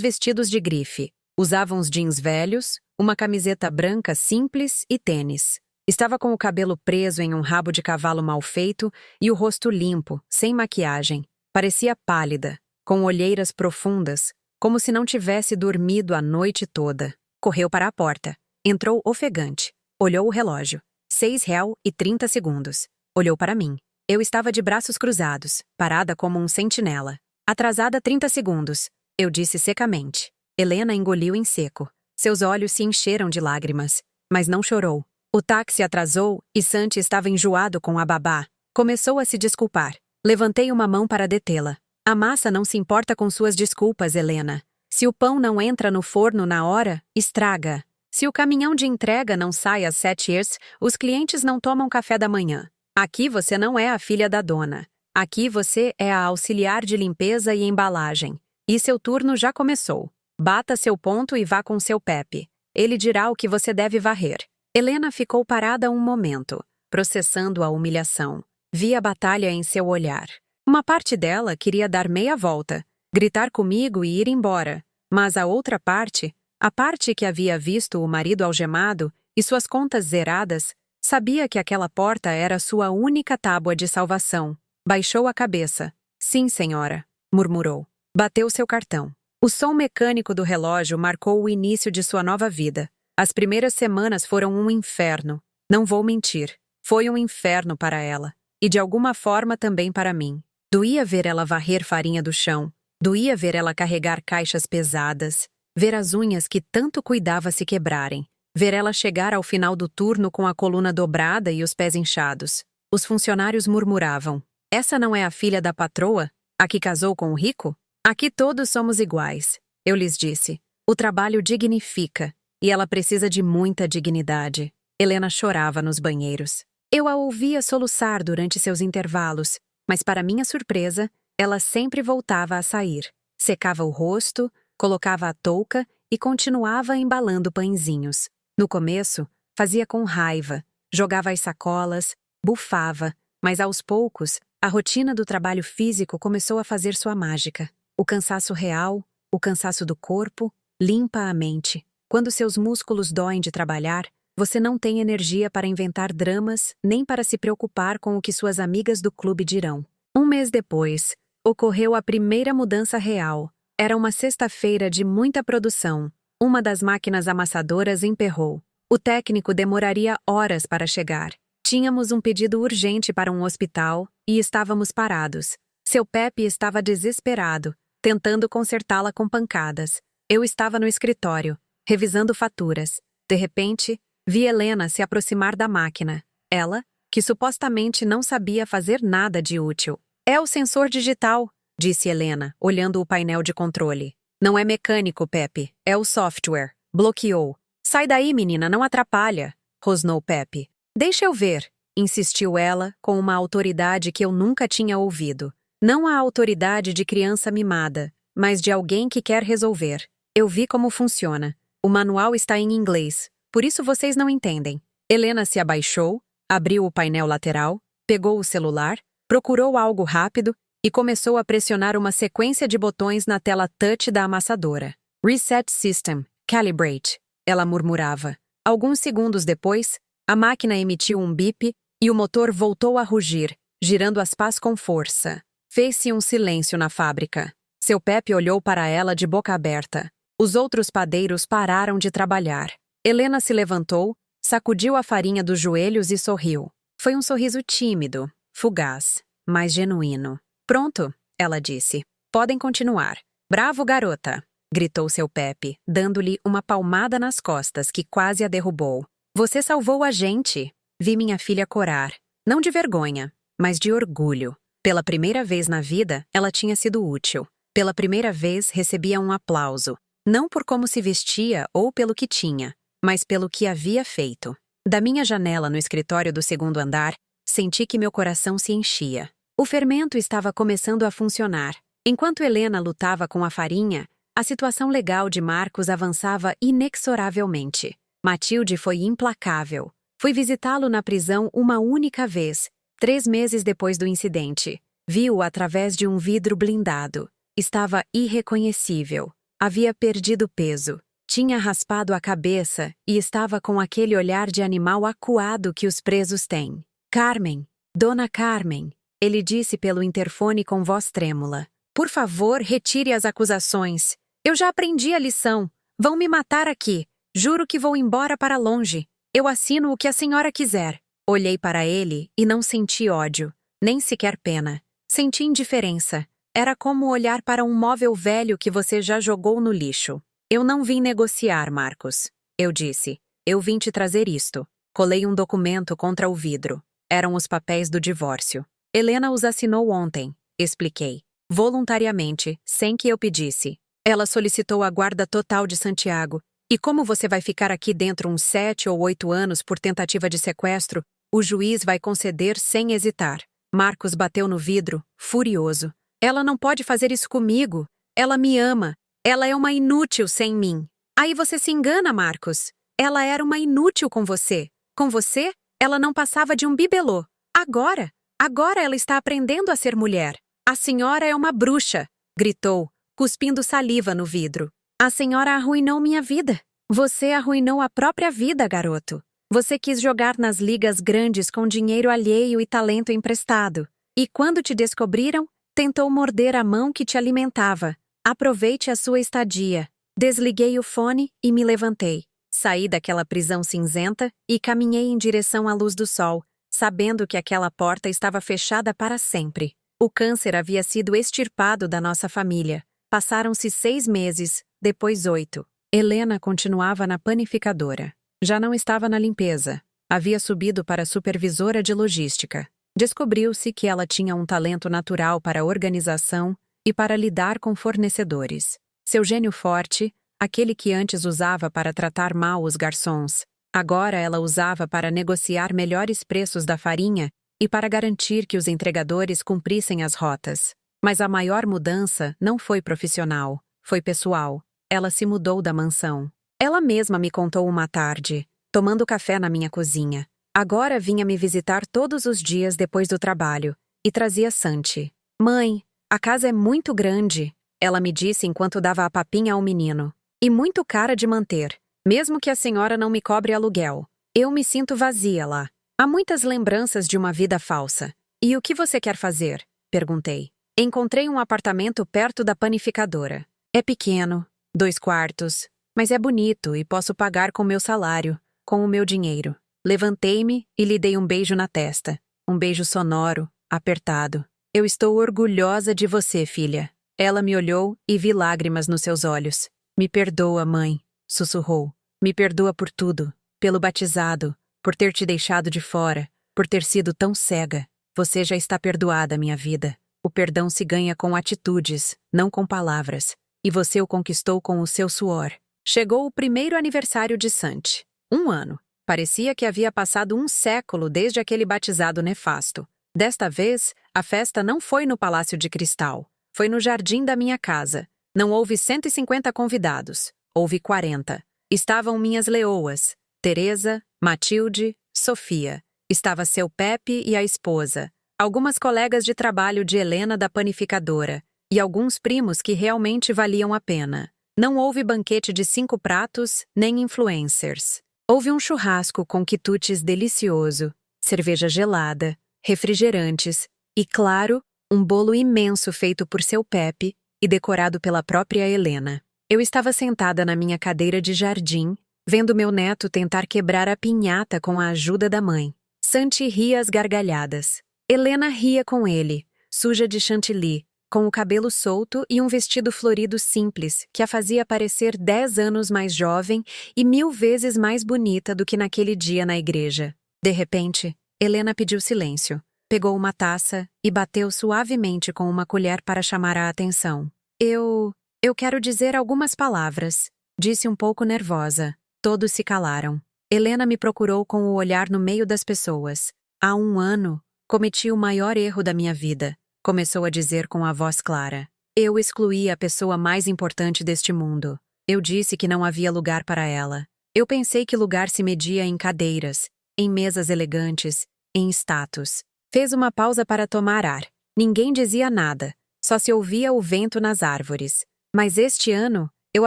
vestidos de grife. Usava uns jeans velhos, uma camiseta branca simples e tênis. Estava com o cabelo preso em um rabo de cavalo mal feito e o rosto limpo, sem maquiagem. Parecia pálida, com olheiras profundas, como se não tivesse dormido a noite toda. Correu para a porta. Entrou ofegante. Olhou o relógio. 6h30. Olhou para mim. Eu estava de braços cruzados, parada como um sentinela. Atrasada 30 segundos. Eu disse secamente. Helena engoliu em seco. Seus olhos se encheram de lágrimas. Mas não chorou. O táxi atrasou e Santi estava enjoado com a babá. Começou a se desculpar. Levantei uma mão para detê-la. A massa não se importa com suas desculpas, Helena. Se o pão não entra no forno na hora, estraga. Se o caminhão de entrega não sai às 7h, os clientes não tomam café da manhã. Aqui você não é a filha da dona. Aqui você é a auxiliar de limpeza e embalagem. E seu turno já começou. Bata seu ponto e vá com seu Pepe. Ele dirá o que você deve varrer. Helena ficou parada um momento, processando a humilhação. Vi a batalha em seu olhar. Uma parte dela queria dar meia volta, gritar comigo e ir embora, mas a outra parte, a parte que havia visto o marido algemado e suas contas zeradas, sabia que aquela porta era sua única tábua de salvação. Baixou a cabeça. Sim, senhora, murmurou. Bateu seu cartão. O som mecânico do relógio marcou o início de sua nova vida. As primeiras semanas foram um inferno. Não vou mentir. Foi um inferno para ela. E de alguma forma também para mim. Doía ver ela varrer farinha do chão. Doía ver ela carregar caixas pesadas. Ver as unhas que tanto cuidava se quebrarem. Ver ela chegar ao final do turno com a coluna dobrada e os pés inchados. Os funcionários murmuravam. Essa não é a filha da patroa? A que casou com o rico? Aqui todos somos iguais. Eu lhes disse. O trabalho dignifica. E ela precisa de muita dignidade. Helena chorava nos banheiros. Eu a ouvia soluçar durante seus intervalos, mas para minha surpresa, ela sempre voltava a sair. Secava o rosto, colocava a touca e continuava embalando pãezinhos. No começo, fazia com raiva, jogava as sacolas, bufava, mas aos poucos, a rotina do trabalho físico começou a fazer sua mágica. O cansaço real, o cansaço do corpo, limpa a mente. Quando seus músculos doem de trabalhar, Você não tem energia para inventar dramas, nem para se preocupar com o que suas amigas do clube dirão. Um mês depois, ocorreu a primeira mudança real. Era uma sexta-feira de muita produção. Uma das máquinas amassadoras emperrou. O técnico demoraria horas para chegar. Tínhamos um pedido urgente para um hospital e estávamos parados. Seu Pepe estava desesperado, tentando consertá-la com pancadas. Eu estava no escritório, revisando faturas. De repente, vi Helena se aproximar da máquina. Ela, que supostamente não sabia fazer nada de útil. É o sensor digital, disse Helena, olhando o painel de controle. Não é mecânico, Pepe, é o software. Bloqueou. Sai daí, menina, não atrapalha, rosnou Pepe. Deixa eu ver, insistiu ela, com uma autoridade que eu nunca tinha ouvido. Não a autoridade de criança mimada, mas de alguém que quer resolver. Eu vi como funciona. O manual está em inglês, por isso vocês não entendem. Helena se abaixou, abriu o painel lateral, pegou o celular, procurou algo rápido e começou a pressionar uma sequência de botões na tela touch da amassadora. Reset System, Calibrate, ela murmurava. Alguns segundos depois, a máquina emitiu um bip e o motor voltou a rugir, girando as pás com força. Fez-se um silêncio na fábrica. Seu Pepe olhou para ela de boca aberta. Os outros padeiros pararam de trabalhar. Helena se levantou, sacudiu a farinha dos joelhos e sorriu. Foi um sorriso tímido, fugaz, mas genuíno. Pronto, ela disse. Podem continuar. Bravo, garota, gritou seu Pepe, dando-lhe uma palmada nas costas que quase a derrubou. Você salvou a gente. Vi minha filha corar. Não de vergonha, mas de orgulho. Pela primeira vez na vida, ela tinha sido útil. Pela primeira vez, recebia um aplauso. Não por como se vestia ou pelo que tinha, mas pelo que havia feito. Da minha janela no escritório do segundo andar, senti que meu coração se enchia. O fermento estava começando a funcionar. Enquanto Helena lutava com a farinha, a situação legal de Marcos avançava inexoravelmente. Matilde foi implacável. Fui visitá-lo na prisão uma única vez, 3 meses depois do incidente. Vi-o através de um vidro blindado. Estava irreconhecível. Havia perdido peso. Tinha raspado a cabeça e estava com aquele olhar de animal acuado que os presos têm. Carmen, Dona Carmen, ele disse pelo interfone com voz trêmula. Por favor, retire as acusações. Eu já aprendi a lição. Vão me matar aqui. Juro que vou embora para longe. Eu assino o que a senhora quiser. Olhei para ele e não senti ódio, nem sequer pena. Senti indiferença. Era como olhar para um móvel velho que você já jogou no lixo. Eu não vim negociar, Marcos. Eu disse. Eu vim te trazer isto. Colei um documento contra o vidro. Eram os papéis do divórcio. Helena os assinou ontem, expliquei. Voluntariamente, sem que eu pedisse. Ela solicitou a guarda total de Santiago. E como você vai ficar aqui dentro uns 7 ou 8 anos por tentativa de sequestro, o juiz vai conceder sem hesitar. Marcos bateu no vidro, furioso. Ela não pode fazer isso comigo. Ela me ama. Ela é uma inútil sem mim. Aí você se engana, Marcos. Ela era uma inútil com você. Com você, ela não passava de um bibelô. Agora ela está aprendendo a ser mulher. A senhora é uma bruxa, gritou, cuspindo saliva no vidro. A senhora arruinou minha vida. Você arruinou a própria vida, garoto. Você quis jogar nas ligas grandes com dinheiro alheio e talento emprestado. E quando te descobriram, tentou morder a mão que te alimentava. Aproveite a sua estadia. Desliguei o fone e me levantei. Saí daquela prisão cinzenta e caminhei em direção à luz do sol, sabendo que aquela porta estava fechada para sempre. O câncer havia sido extirpado da nossa família. Passaram-se 6 meses, depois 8. Helena continuava na panificadora. Já não estava na limpeza. Havia subido para supervisora de logística. Descobriu-se que ela tinha um talento natural para a organização e para lidar com fornecedores. Seu gênio forte, aquele que antes usava para tratar mal os garçons, agora ela usava para negociar melhores preços da farinha e para garantir que os entregadores cumprissem as rotas. Mas a maior mudança não foi profissional, foi pessoal. Ela se mudou da mansão. Ela mesma me contou uma tarde, tomando café na minha cozinha. Agora vinha me visitar todos os dias depois do trabalho e trazia Santi. Mãe, a casa é muito grande, ela me disse enquanto dava a papinha ao menino. E muito cara de manter, mesmo que a senhora não me cobre aluguel. Eu me sinto vazia lá. Há muitas lembranças de uma vida falsa. E o que você quer fazer? Perguntei. Encontrei um apartamento perto da panificadora. É pequeno, 2 quartos, mas é bonito e posso pagar com meu salário, com o meu dinheiro. Levantei-me e lhe dei um beijo na testa. Um beijo sonoro, apertado. Eu estou orgulhosa de você, filha. Ela me olhou e vi lágrimas nos seus olhos. Me perdoa, mãe, sussurrou. Me perdoa por tudo. Pelo batizado, por ter te deixado de fora, por ter sido tão cega. Você já está perdoada, minha vida. O perdão se ganha com atitudes, não com palavras. E você o conquistou com o seu suor. Chegou o primeiro aniversário de Santi. 1 ano. Parecia que havia passado 1 século desde aquele batizado nefasto. Desta vez, a festa não foi no Palácio de Cristal. Foi no jardim da minha casa. Não houve 150 convidados. Houve 40. Estavam minhas leoas, Teresa, Matilde, Sofia. Estava seu Pepe e a esposa. Algumas colegas de trabalho de Helena da panificadora. E alguns primos que realmente valiam a pena. Não houve banquete de 5 pratos, nem influencers. Houve um churrasco com quitutes delicioso, cerveja gelada, refrigerantes e, claro, um bolo imenso feito por seu Pepe e decorado pela própria Helena. Eu estava sentada na minha cadeira de jardim, vendo meu neto tentar quebrar a pinhata com a ajuda da mãe. Santi ria às gargalhadas. Helena ria com ele, suja de chantilly, com o cabelo solto e um vestido florido simples, que a fazia parecer 10 anos mais jovem e 1000 vezes mais bonita do que naquele dia na igreja. De repente, Helena pediu silêncio, pegou uma taça e bateu suavemente com uma colher para chamar a atenção. Eu quero dizer algumas palavras, disse um pouco nervosa. Todos se calaram. Helena me procurou com o olhar no meio das pessoas. Há 1 ano, cometi o maior erro da minha vida. Começou a dizer com a voz clara. Eu excluí a pessoa mais importante deste mundo. Eu disse que não havia lugar para ela. Eu pensei que lugar se media em cadeiras, em mesas elegantes, em status. Fez uma pausa para tomar ar. Ninguém dizia nada. Só se ouvia o vento nas árvores. Mas este ano, eu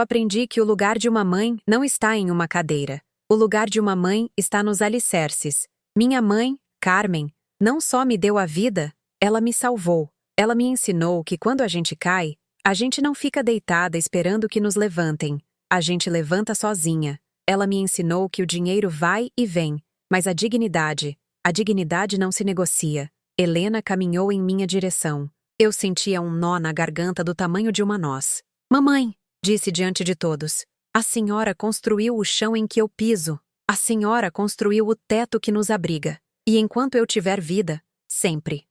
aprendi que o lugar de uma mãe não está em uma cadeira. O lugar de uma mãe está nos alicerces. Minha mãe, Carmen, não só me deu a vida, ela me salvou. Ela me ensinou que quando a gente cai, a gente não fica deitada esperando que nos levantem. A gente levanta sozinha. Ela me ensinou que o dinheiro vai e vem, mas a dignidade não se negocia. Helena caminhou em minha direção. Eu sentia um nó na garganta do tamanho de uma noz. Mamãe, disse diante de todos, a senhora construiu o chão em que eu piso. A senhora construiu o teto que nos abriga. E enquanto eu tiver vida, sempre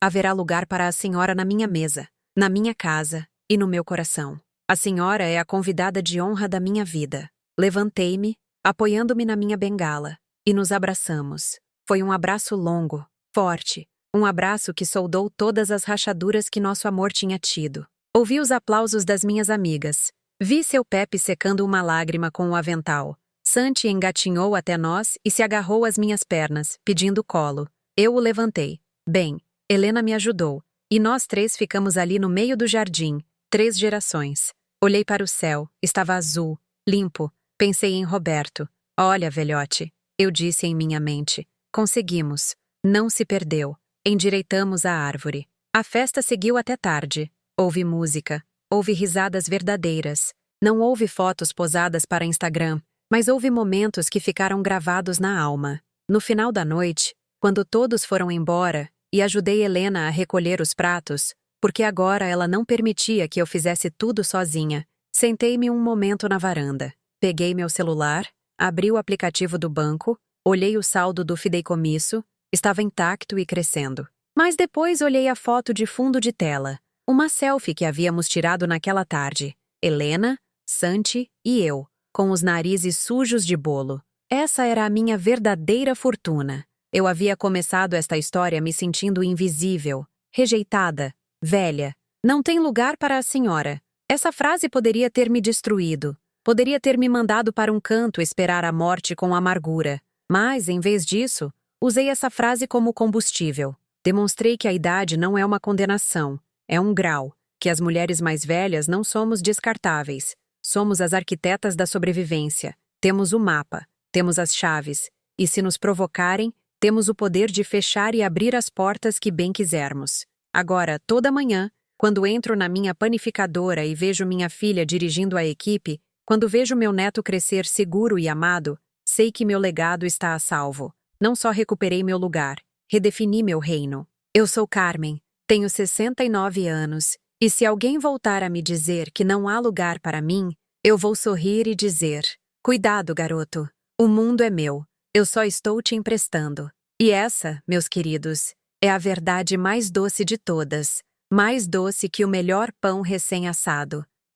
haverá lugar para a senhora na minha mesa, na minha casa e no meu coração. A senhora é a convidada de honra da minha vida. Levantei-me, apoiando-me na minha bengala, e nos abraçamos. Foi um abraço longo, forte, um abraço que soldou todas as rachaduras que nosso amor tinha tido. Ouvi os aplausos das minhas amigas. Vi seu Pepe secando uma lágrima com o avental. Santi engatinhou até nós e se agarrou às minhas pernas, pedindo colo. Eu o levantei. Bem, Helena me ajudou, e nós 3 ficamos ali no meio do jardim, 3 gerações. Olhei para o céu, estava azul, limpo. Pensei em Roberto. Olha, velhote, eu disse em minha mente. Conseguimos. Não se perdeu. Endireitamos a árvore. A festa seguiu até tarde. Houve música, houve risadas verdadeiras. Não houve fotos posadas para Instagram, mas houve momentos que ficaram gravados na alma. No final da noite, quando todos foram embora, e ajudei Helena a recolher os pratos, porque agora ela não permitia que eu fizesse tudo sozinha. Sentei-me um momento na varanda. Peguei meu celular, abri o aplicativo do banco, olhei o saldo do fideicomisso, estava intacto e crescendo. Mas depois olhei a foto de fundo de tela, uma selfie que havíamos tirado naquela tarde. Helena, Santi e eu, com os narizes sujos de bolo. Essa era a minha verdadeira fortuna. Eu havia começado esta história me sentindo invisível, rejeitada, velha. Não tem lugar para a senhora. Essa frase poderia ter me destruído. Poderia ter me mandado para um canto esperar a morte com amargura. Mas, em vez disso, usei essa frase como combustível. Demonstrei que a idade não é uma condenação, é um grau. Que as mulheres mais velhas não somos descartáveis. Somos as arquitetas da sobrevivência. Temos o mapa. temos as chaves, e se nos provocarem, temos o poder de fechar e abrir as portas que bem quisermos. Agora, toda manhã, quando entro na minha panificadora e vejo minha filha dirigindo a equipe, quando vejo meu neto crescer seguro e amado, sei que meu legado está a salvo. Não só recuperei meu lugar, redefini meu reino. Eu sou Carmen, tenho 69 anos, e se alguém voltar a me dizer que não há lugar para mim, eu vou sorrir e dizer: cuidado, garoto. O mundo é meu. Eu só estou te emprestando. E essa, meus queridos, é a verdade mais doce de todas. Mais doce que o melhor pão recém-assado.